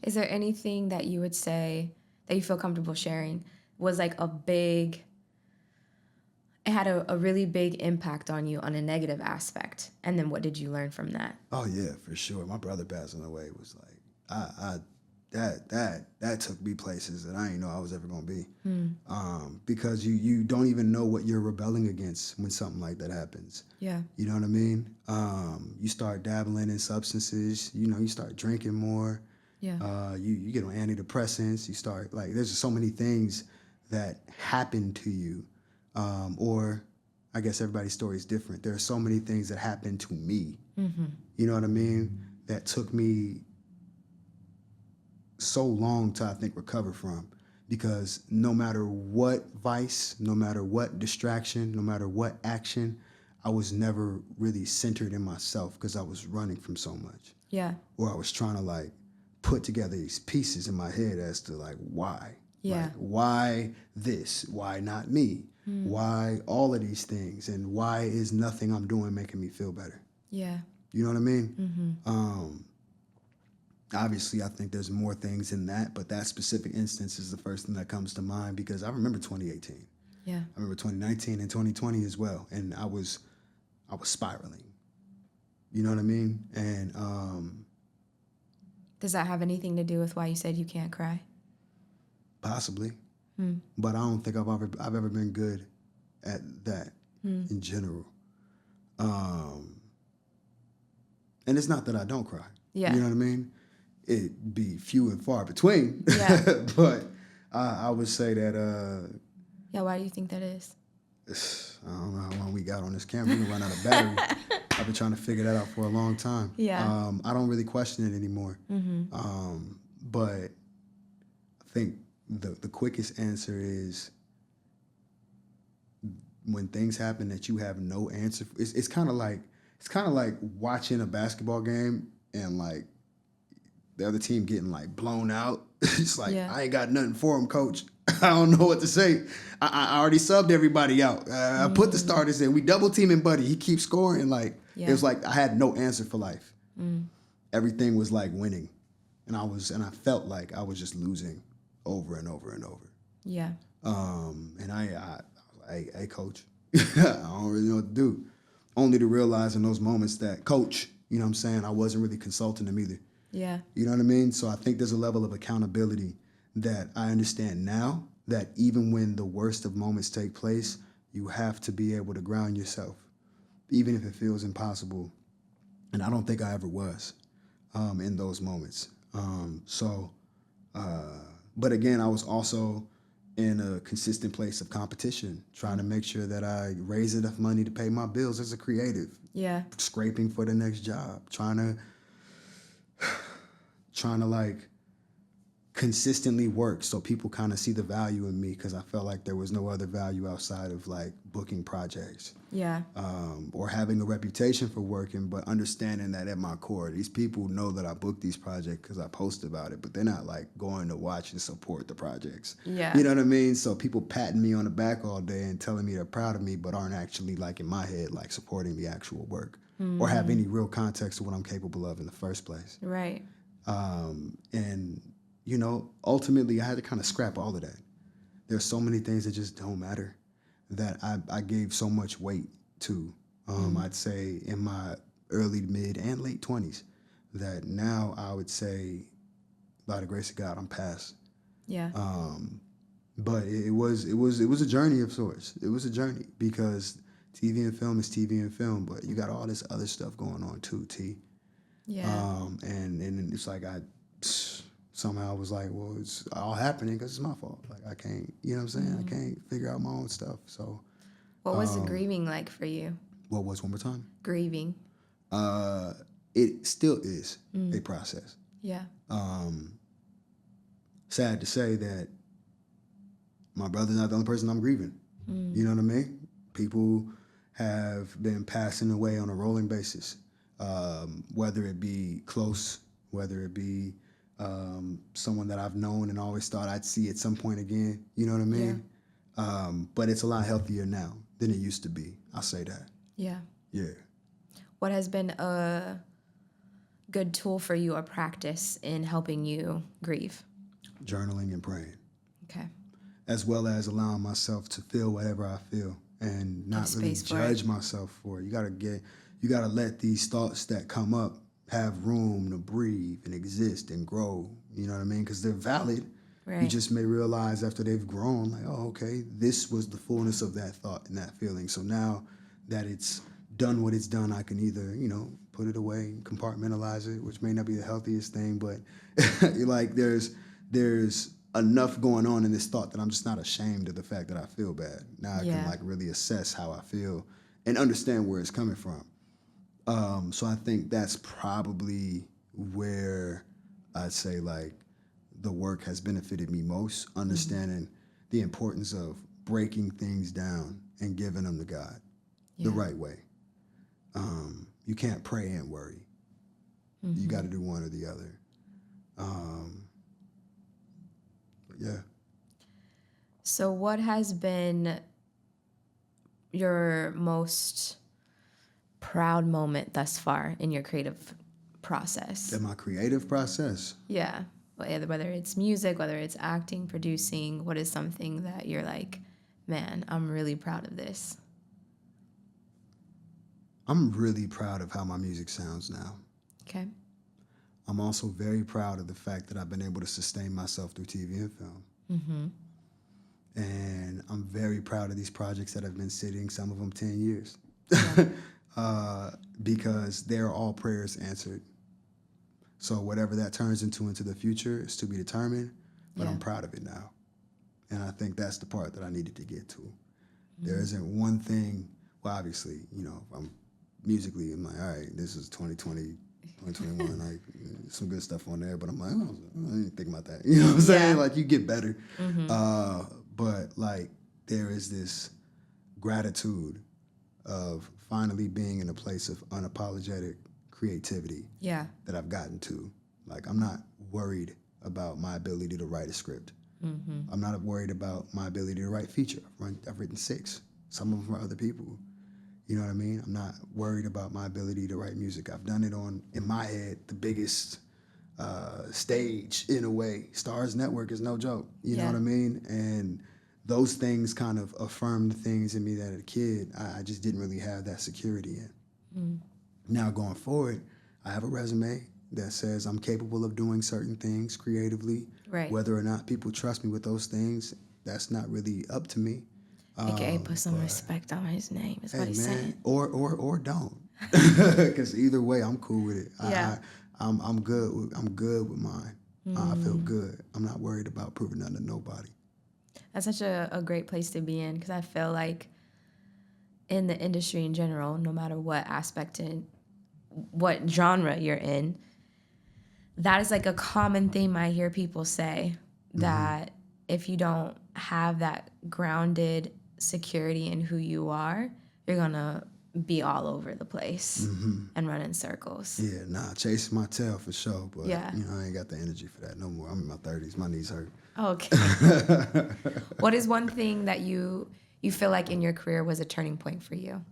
A: Is there anything that you would say that you feel comfortable sharing was like it had a really big impact on you on a negative aspect? And then what did you learn from that?
B: Oh yeah, for sure. My brother passing away was like, that took me places that I didn't know I was ever gonna be. Because you don't even know what you're rebelling against when something like that happens. Yeah. You know what I mean? You start dabbling in substances, you start drinking more. Yeah. You get on antidepressants, you start, there's just so many things that happen to you. Or I guess everybody's story is different. There are so many things that happened to me. Mm-hmm. You know what I mean? That took me so long to, I think, recover from, because no matter what vice, no matter what distraction, no matter what action, I was never really centered in myself because I was running from so much. Yeah. Or I was trying to put together these pieces in my head as to why. Yeah. Why this? Why not me? Why all of these things? And why is nothing I'm doing making me feel better? Yeah. You know what I mean? Mm-hmm. Obviously, I think there's more things in that, but that specific instance is the first thing that comes to mind, because I remember 2018. Yeah. I remember 2019 and 2020 as well, and I was spiraling. You know what I mean? And
A: does that have anything to do with why you said you can't cry? Possibly,
B: but I don't think I've ever been good at that in general. And it's not that I don't cry. Yeah. You know what I mean? It'd be few and far between. Yeah. But I would say that...
A: yeah, why do you think that is?
B: I don't know how long we got on this camera. We're going to run out of battery. I've been trying to figure that out for a long time. Yeah. I don't really question it anymore. Mm-hmm. But I think the quickest answer is when things happen that you have no answer for. It's kind of like watching a basketball game and the other team getting blown out. It's I ain't got nothing for him, coach. I don't know what to say. I already subbed everybody out. I put the starters in. We double teaming Buddy. He keeps scoring. It was I had no answer for life. Everything was winning, and I felt like I was just losing over and over and over. Yeah. And I was like, hey, coach, I don't really know what to do. Only to realize in those moments that coach, you know what I'm saying, I wasn't really consulting him either.
A: Yeah.
B: You know what I mean? So I think there's a level of accountability that I understand now, that even when the worst of moments take place, you have to be able to ground yourself, even if it feels impossible. And I don't think I ever was in those moments. But again, I was also in a consistent place of competition, trying to make sure that I raise enough money to pay my bills as a creative.
A: Yeah.
B: Scraping for the next job, trying to like consistently work so people kind of see the value in me, because I felt like there was no other value outside of like booking projects.
A: Yeah.
B: Or having a reputation for working, but understanding that at my core, these people know that I book these projects because I post about it, but they're not like going to watch and support the projects.
A: Yeah.
B: You know what I mean? So people patting me on the back all day and telling me they're proud of me, but aren't actually like in my head, like supporting the actual work or have any real context of what I'm capable of in the first place.
A: Right.
B: And, you know, ultimately I had to kind of scrap all of that. There's so many things that just don't matter that I gave so much weight to. I'd say in my early, mid, and late 20s, that now I would say, by the grace of God, I'm past.
A: Yeah.
B: But it was a journey of sorts. It was a journey because TV and film is TV and film, but you got all this other stuff going on too, T.
A: Yeah.
B: And it's like somehow was like, well, it's all happening because it's my fault. Like I can't, you know what I'm saying? I can't figure out my own stuff. So
A: What was the grieving like for you?
B: what was one more time?
A: Grieving.
B: It still is a process.
A: Yeah.
B: Sad to say that my brother's not the only person I'm grieving. You know what I mean? People have been passing away on a rolling basis, whether it be close, whether it be someone that I've known and always thought I'd see at some point again. You know what I mean? Yeah. But it's a lot healthier now than it used to be. I'll say that.
A: Yeah.
B: Yeah.
A: What has been a good tool for you or practice in helping you grieve?
B: Journaling and praying.
A: Okay.
B: As well as allowing myself to feel whatever I feel and not really judge myself for it. You gotta let these thoughts that come up have room to breathe and exist and grow. You know what I mean? Because they're valid. Right. You just may realize after they've grown, like, oh, okay, this was the fullness of that thought and that feeling. So now that it's done what it's done, I can either, you know, put it away, compartmentalize it, which may not be the healthiest thing, but like there's enough going on in this thought that I'm just not ashamed of the fact that I feel bad. Now I can like really assess how I feel and understand where it's coming from. So I think that's probably where I'd say like the work has benefited me most, understanding the importance of breaking things down and giving them to God the right way. You can't pray and worry. You got to do one or the other. Yeah.
A: So what has been your most proud moment thus far in your creative process?
B: In my creative process?
A: Yeah. Whether it's music, whether it's acting, producing, what is something that you're like, man, I'm really proud of this?
B: I'm really proud of how my music sounds now.
A: Okay.
B: I'm also very proud of the fact that I've been able to sustain myself through TV and film.
A: Mm-hmm.
B: And I'm very proud of these projects that have been sitting, some of them 10 years.
A: Yeah.
B: Because they're all prayers answered. So whatever that turns into the future is to be determined, but I'm proud of it now. And I think that's the part that I needed to get to. There isn't one thing, well, obviously, you know, I'm musically, I'm like, all right, this is 2020, 2021, like some good stuff on there, but I'm like, oh, I didn't think about that. You know what I'm saying? Like you get better. But like there is this gratitude of finally being in a place of unapologetic creativity that I've gotten to. Like I'm not worried about my ability to write a script. I'm not worried about my ability to write feature. I've written 6. Some of them are other people. You know what I mean? I'm not worried about my ability to write music. I've done it on, in my head, the biggest stage in a way. Starz Network is no joke. You know what I mean? And those things kind of affirmed the things in me that as a kid I just didn't really have that security in. Now going forward, I have a resume that says I'm capable of doing certain things creatively.
A: Right.
B: Whether or not people trust me with those things, that's not really up to me.
A: AKA put some respect on his name is what he's saying.
B: Or don't. Because either way, I'm cool with it.
A: Yeah.
B: I'm good with mine. I feel good. I'm not worried about proving nothing to nobody.
A: That's such a great place to be in, because I feel like in the industry in general, no matter what aspect and what genre you're in, that is like a common theme I hear people say, that if you don't have that grounded security in who you are, you're gonna be all over the place and run in circles.
B: Yeah, chasing my tail for sure, but
A: Yeah.
B: I ain't got the energy for that no more. I'm in my 30s, my knees hurt.
A: Okay. What is one thing that you feel like in your career was a turning point for you?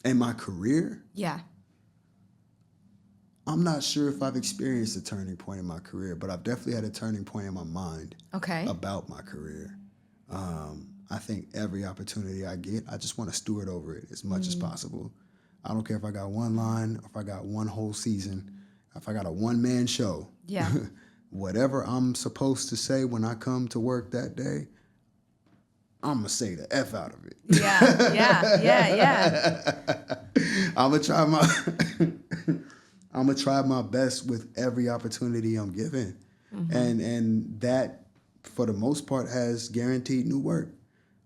B: In my career?
A: Yeah.
B: I'm not sure if I've experienced a turning point in my career, but I've definitely had a turning point in my mind about my career. I think every opportunity I get, I just want to steward over it as much as possible. I don't care if I got one line, if I got one whole season, if I got a one-man show.
A: Yeah.
B: Whatever I'm supposed to say when I come to work that day, I'm going to say the F out of it.
A: Yeah.
B: I'm going to try my best with every opportunity I'm given. And that, for the most part, has guaranteed new work.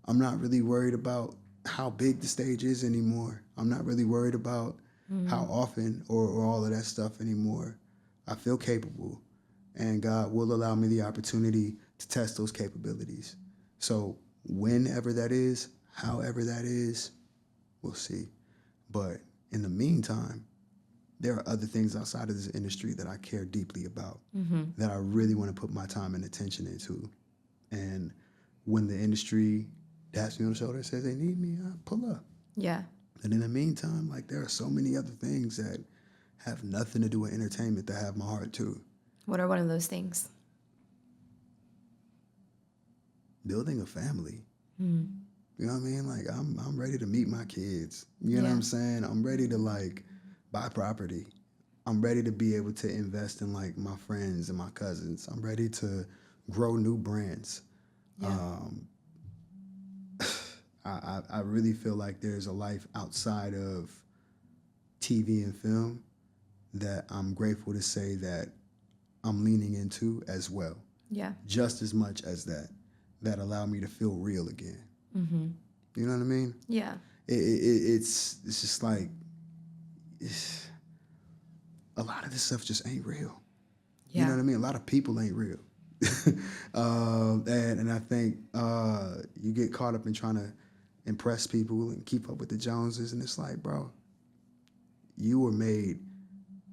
B: I'm not really worried about how big the stage is anymore. I'm not really worried about how often or all of that stuff anymore. I feel capable, and God will allow me the opportunity to test those capabilities. So whenever that is, however that is, we'll see. But in the meantime, there are other things outside of this industry that I care deeply about, that I really want to put my time and attention into. And when the industry taps me on the shoulder and says they need me, I pull up.
A: Yeah.
B: And in the meantime, like, there are so many other things that have nothing to do with entertainment that have my heart too.
A: What are one of those things?
B: Building a family. You know what I mean? Like, I'm ready to meet my kids. You know what I'm saying? I'm ready to, like, buy property. I'm ready to be able to invest in, like, my friends and my cousins. I'm ready to grow new brands.
A: Yeah.
B: I really feel like there's a life outside of TV and film that I'm grateful to say that I'm leaning into as well. Yeah. Just as much as that allow me to feel real again. You know what I mean? Yeah. It's just like, a lot of this stuff just ain't real. Yeah. You know what I mean? A lot of people ain't real. And I think you get caught up in trying to impress people and keep up with the Joneses, and it's like, bro, you were made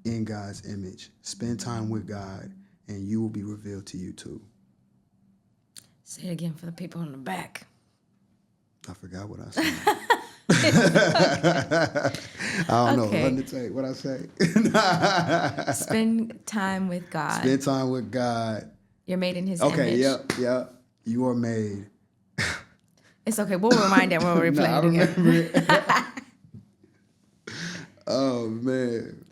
B: in God's image. Spend time with God, and you will be revealed to you too.
A: Say it again for the people in the back.
B: I forgot what I said. I don't know. Let me tell you what I say.
A: Spend time with God.
B: Spend time with God.
A: You're made in His image.
B: Okay, yep. You are made.
A: It's okay. We'll rewind it when we're replaying it again.
B: Oh, man.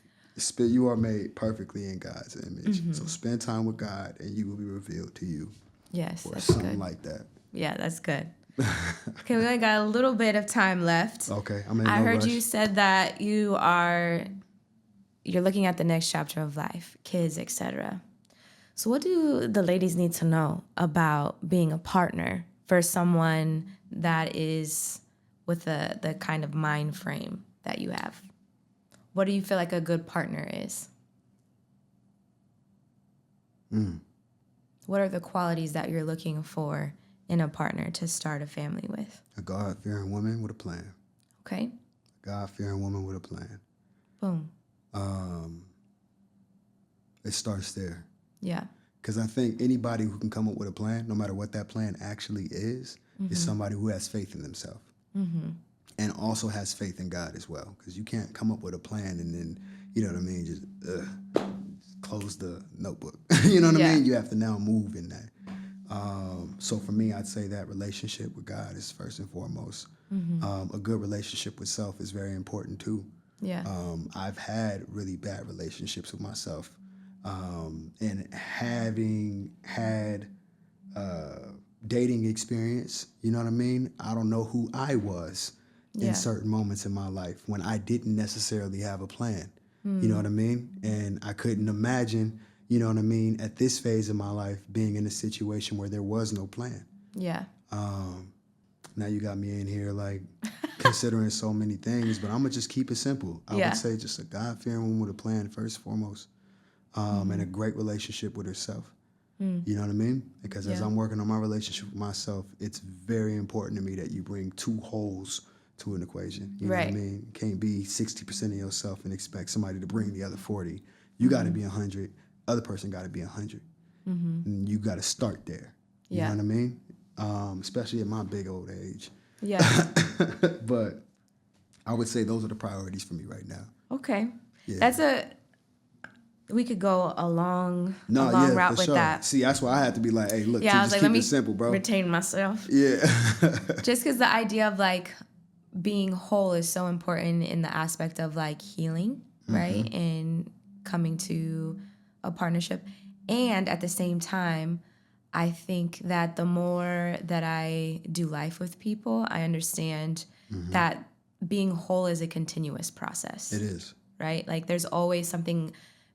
B: You are made perfectly in God's image. So spend time with God, and you will be revealed to you.
A: Yes,
B: or
A: that's
B: something
A: good.
B: Like that.
A: Yeah, that's good. Okay, we only got a little bit of time left.
B: Okay,
A: I heard you said that you're looking at the next chapter of life, kids, etc. So what do the ladies need to know about being a partner for someone that is with the kind of mind frame that you have? What do you feel like a good partner is? What are the qualities that you're looking for in a partner to start a family with?
B: A God-fearing woman with a plan.
A: Okay.
B: A God-fearing woman with a plan.
A: Boom.
B: It starts there.
A: Yeah.
B: Because I think anybody who can come up with a plan, no matter what that plan actually is somebody who has faith in themselves. And also has faith in God as well. Because you can't come up with a plan and then, you know what I mean, just close the notebook. You know what I mean? You have to now move in that. So for me, I'd say that relationship with God is first and foremost. A good relationship with self is very important too.
A: Yeah.
B: I've had really bad relationships with myself. And having had dating experience, you know what I mean? I don't know who I was in certain moments in my life when I didn't necessarily have a plan. You know what I mean? And I couldn't imagine, you know what I mean, at this phase of my life being in a situation where there was no plan.
A: Yeah.
B: Now you got me in here like considering so many things, but I'm going to just keep it simple. I would say just a God-fearing woman with a plan first and foremost, and a great relationship with herself. You know what I mean? Because as I'm working on my relationship with myself, it's very important to me that you bring two wholes to an equation. You know what I mean? You can't be 60% of yourself and expect somebody to bring the other 40. You got to be 100. Other person got to be 100. And you got to start there. You know what I mean? Especially at my big old age.
A: Yeah.
B: But I would say those are the priorities for me right now.
A: Okay.
B: Yeah.
A: We could go a long route with that.
B: See, that's why I had to be like, hey, look,
A: I was
B: just
A: like,
B: keep
A: let me
B: it simple, bro.
A: retain myself.
B: Yeah.
A: Just because the idea of like being whole is so important in the aspect of like healing, right? And coming to a partnership. And at the same time, I think that the more that I do life with people, I understand that being whole is a continuous process.
B: It is.
A: Right? Like there's always something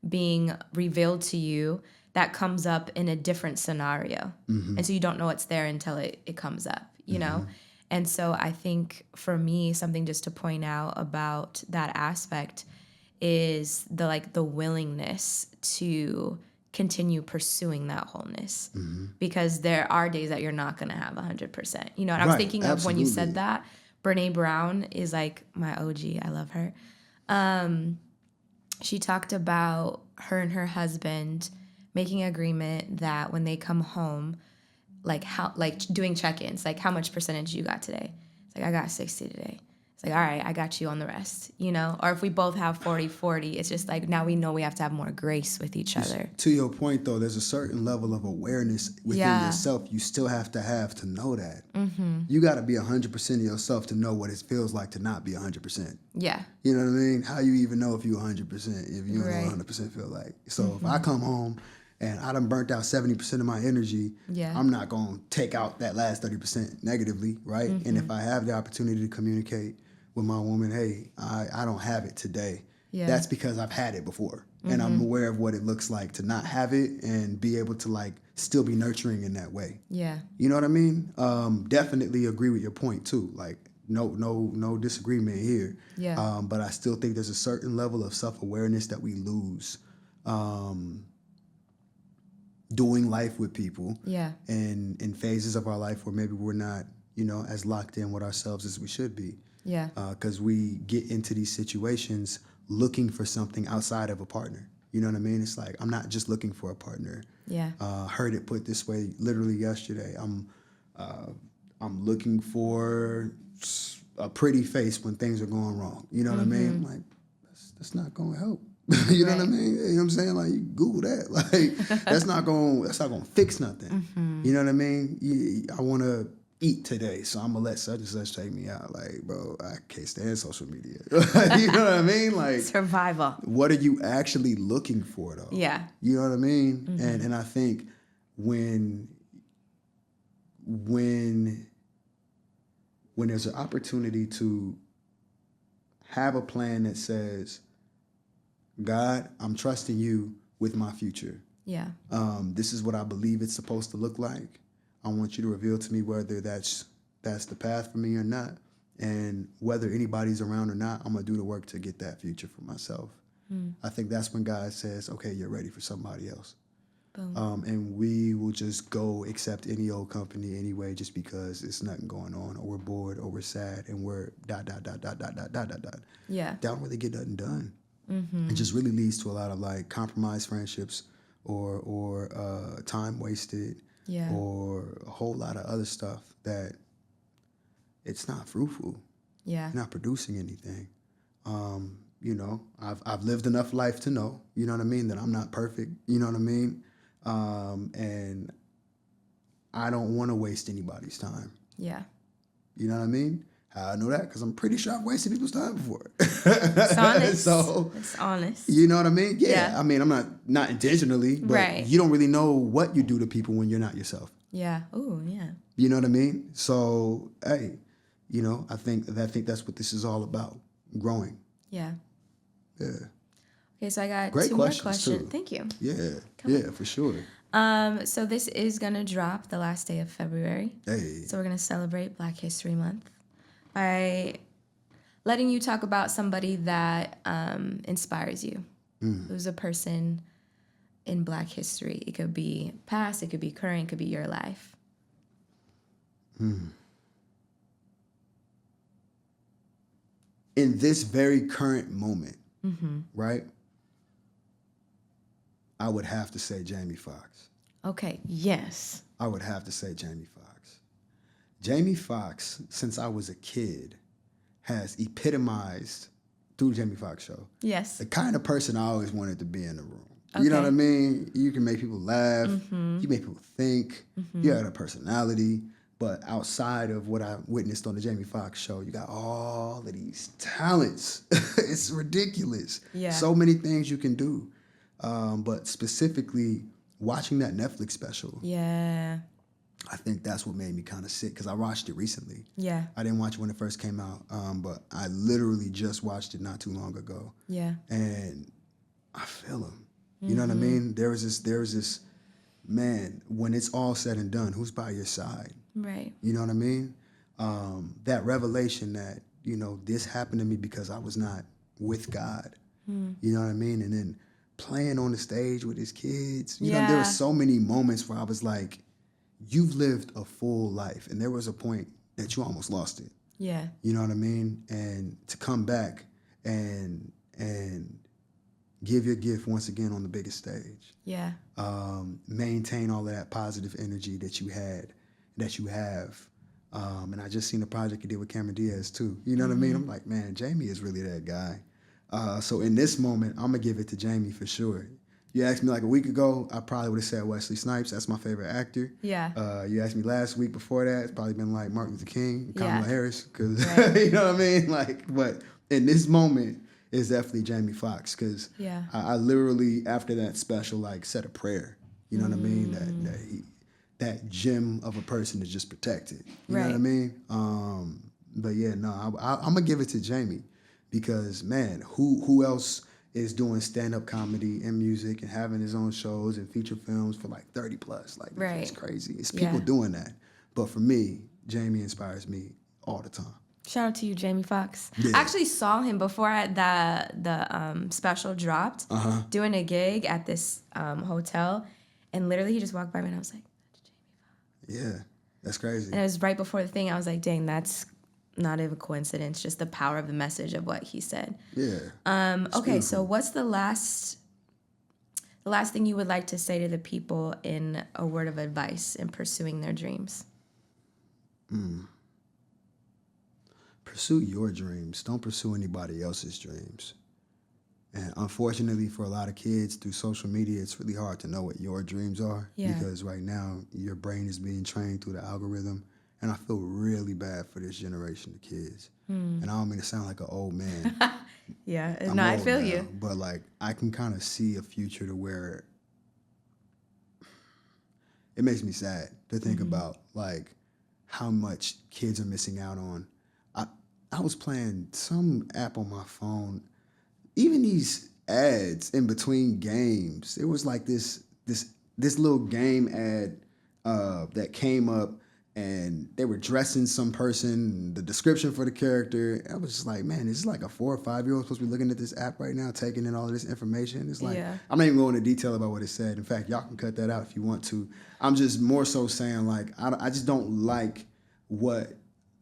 A: being revealed to you that comes up in a different scenario. And so you don't know it's there until it comes up, you know? And so I think for me, something just to point out about that aspect is the willingness to continue pursuing that wholeness, because there are days that you're not going to have 100%. You know, and I was thinking of when you said that, Brene Brown is like my OG. I love her. She talked about her and her husband making an agreement that when they come home, doing check-ins, like how much percentage you got today? It's like, I got 60 today. It's like, all right, I got you on the rest, you know? Or if we both have 40-40, it's just like, now we know we have to have more grace with each other.
B: To your point, though, there's a certain level of awareness within yourself you still have to know that. You got to be 100% of yourself to know what it feels like to not be 100%.
A: Yeah.
B: You know what I mean? How you even know if you're 100% if you don't know what 100% feel like? So if I come home and I done burnt out 70% of my energy, I'm not going to take out that last 30% negatively, right? And if I have the opportunity to communicate with my woman, hey, I don't have it today. That's because I've had it before. And I'm aware of what it looks like to not have it and be able to like still be nurturing in that way.
A: Yeah.
B: You know what I mean? Definitely agree with your point too. Like no disagreement here.
A: Yeah.
B: But I still think there's a certain level of self-awareness that we lose doing life with people.
A: Yeah.
B: And in phases of our life where maybe we're not, you know, as locked in with ourselves as we should be.
A: Yeah.
B: Because we get into these situations looking for something outside of a partner. You know what I mean? It's like, I'm not just looking for a partner.
A: Yeah.
B: Heard it put this way literally yesterday. I'm looking for a pretty face when things are going wrong. You know what I mean? I'm like, that's not going to help. You know what I mean? You know what I'm saying? Like, you Google that. Like, that's not going to fix nothing. You know what I mean? I want to eat today, so I'm gonna let such and such take me out. Like, bro, I can't stand social media. You know what I mean? Like,
A: survival. What
B: are you actually looking for, though?
A: Yeah.
B: You know what I mean? And I think when there's an opportunity to have a plan that says, God, I'm trusting you with my future.
A: Yeah.
B: This is what I believe it's supposed to look like. I want you to reveal to me whether that's the path for me or not. And whether anybody's around or not, I'm going to do the work to get that future for myself. I think that's when God says, okay, you're ready for somebody else.
A: Boom.
B: And we will just go accept any old company anyway just because it's nothing going on, or we're bored, or we're sad, and we're ...
A: Yeah.
B: Don't really get nothing done. It just really leads to a lot of like compromised friendships or time wasted.
A: Yeah.
B: Or a whole lot of other stuff that it's not fruitful.
A: Yeah.
B: Not producing anything. You know, I've lived enough life to know, you know what I mean, that I'm not perfect, you know what I mean? And I don't want to waste anybody's time.
A: Yeah.
B: You know what I mean? How I know that? Because I'm pretty sure I've wasted people's time before.
A: It's honest.
B: So,
A: it's honest.
B: You know what I mean? Yeah.
A: Yeah.
B: I mean, I'm not intentionally, but
A: Right.
B: you don't really know what you do to people when you're not yourself.
A: Yeah. Ooh, yeah.
B: You know what I mean? So, hey, you know, I think that's what this is all about. Growing.
A: Yeah.
B: Yeah.
A: Okay, so I got
B: Great
A: two more
B: questions,
A: questions.
B: too.
A: Thank you.
B: Yeah, for sure.
A: So this is gonna drop the last day of February.
B: Hey.
A: So we're gonna celebrate Black History Month by letting you talk about somebody that inspires you. Who's a person in Black history? It could be past, it could be current, it could be your life.
B: In this very current moment, right? I would have to say Jamie Foxx.
A: Okay, yes.
B: I would have to say Jamie Foxx. Jamie Foxx, since I was a kid, has epitomized through the Jamie Foxx show
A: Yes.
B: the kind of person I always wanted to be in the room. You know what I mean? You can make people laugh. You make people think. You have a personality. But outside of what I witnessed on the Jamie Foxx show, you got all of these talents. It's ridiculous.
A: Yeah.
B: So many things you can do. But specifically, watching that Netflix special,
A: Yeah.
B: I think that's what made me kind of sick because I watched it recently.
A: Yeah.
B: I didn't watch it when it first came out, but I literally just watched it not too long ago.
A: Yeah.
B: And I feel him. You know what I mean? There was this, man, when it's all said and done, who's by your side?
A: Right.
B: You know what I mean? That revelation that, you know, this happened to me because I was not with God. You know what I mean? And then playing on the stage with his kids. You know, there were so many moments where I was like, you've lived a full life. And there was a point that you almost lost it.
A: Yeah.
B: You know what I mean? And to come back and give your gift once again on the biggest stage.
A: Yeah.
B: Maintain all of that positive energy that you have. And I just seen the project he did with Cameron Diaz too. You know what I mean? I'm like, man, Jamie is really that guy. So in this moment, I'm gonna give it to Jamie for sure. You asked me like a week ago, I probably would have said Wesley Snipes. That's my favorite actor.
A: Yeah.
B: You asked me last week before that, it's probably been like Martin Luther King, Kamala Harris, because you know what I mean. Like, but in this moment, it's definitely Jamie Foxx because I literally after that special like said a prayer. You know what I mean? That gem of a person is just protected. You know what I mean? But yeah, no, I'm gonna give it to Jamie because man, who else is doing stand-up comedy and music and having his own shows and feature films for like 30 plus? Like it's crazy. It's people doing that. But for me, Jamie inspires me all the time.
A: Shout out to you, Jamie Foxx.
B: Yeah.
A: I actually saw him before the special dropped, doing a gig at this hotel, and literally he just walked by me and I was like,
B: Yeah, that's crazy.
A: and it was right before the thing. I was like, dang, that's not even a coincidence, just the power of the message of what he said.
B: Yeah.
A: Okay, so what's the last thing you would like to say to the people in a word of advice in pursuing their dreams?
B: Pursue your dreams. Don't pursue anybody else's dreams. And unfortunately for a lot of kids through social media, it's really hard to know what your dreams are because right now your brain is being trained through the algorithm. And I feel really bad for this generation of kids. And I don't mean to sound like an old man.
A: Yeah,
B: I'm
A: no, I
B: old
A: feel
B: now,
A: you.
B: But like I can kind of see a future to where it makes me sad to think about like how much kids are missing out on. I was playing some app on my phone. Even these ads in between games, it was like this little game ad that came up, and they were dressing some person, the description for the character. I was just like, man, this is like a 4 or 5 year old supposed to be looking at this app right now, taking in all of this information. It's like, I'm not even going into detail about what it said. In fact, y'all can cut that out if you want to. I'm just more so saying like, I just don't like what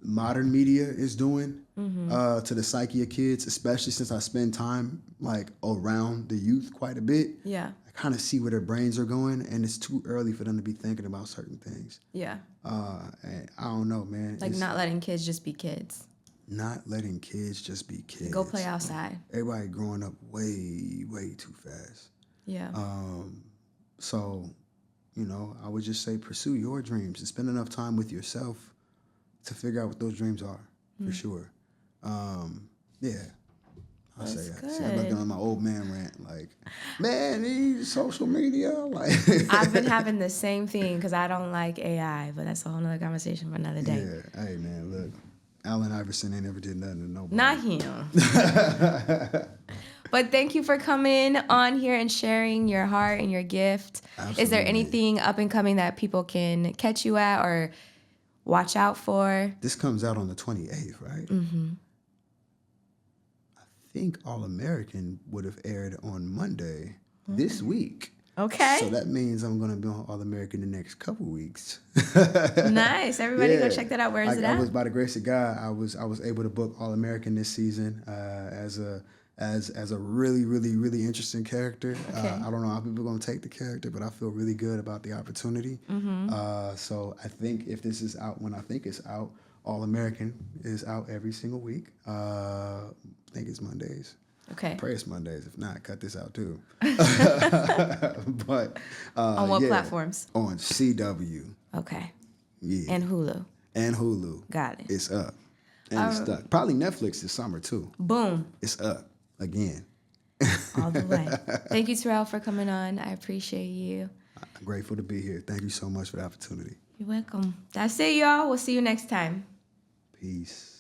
B: modern media is doing to the psyche of kids, especially since I spend time like around the youth quite a bit.
A: Yeah.
B: I kind of see where their brains are going, and it's too early for them to be thinking about certain things.
A: Yeah.
B: And I don't know, man.
A: Like not letting kids just be kids.
B: Not letting kids just be kids.
A: Go play outside.
B: Everybody growing up way, way too fast.
A: Yeah.
B: So I would just say pursue your dreams and spend enough time with yourself to figure out what those dreams are, for sure. Yeah. I say that. See, I'm looking on my old man rant, like, man, these social media, like.
A: I've been having the same thing because I don't like AI, but that's a whole nother conversation for another day.
B: Yeah, hey man, look, Allen Iverson ain't never did nothing to nobody.
A: Not him. But thank you for coming on here and sharing your heart and your gift.
B: Absolutely.
A: Is there anything up and coming that people can catch you at or watch out for?
B: This comes out on the 28th, right? Mm-hmm. I think All American would have aired on Monday this week.
A: Okay.
B: So that means I'm going to be on All American the next couple weeks.
A: Nice. Everybody go check that out. Where is it at?
B: I was, by the grace of God, I was able to book All American this season as a really, really, really interesting character.
A: Okay.
B: I don't know how people are going to take the character, but I feel really good about the opportunity. Mm-hmm. So I think if this is out when I think it's out, All American is out every single week. I think it's Mondays.
A: Okay.
B: Pray it's Mondays. If not, cut this out too. But
A: on what platforms?
B: On CW.
A: Okay.
B: Yeah.
A: And Hulu.
B: And Hulu.
A: Got it.
B: It's up. And it's stuck. Probably Netflix this summer too.
A: Boom.
B: It's up again.
A: All the way. Thank you, Terrell, for coming on. I appreciate you.
B: I'm grateful to be here. Thank you so much for the opportunity.
A: You're welcome. That's it, y'all. We'll see you next time.
B: Peace.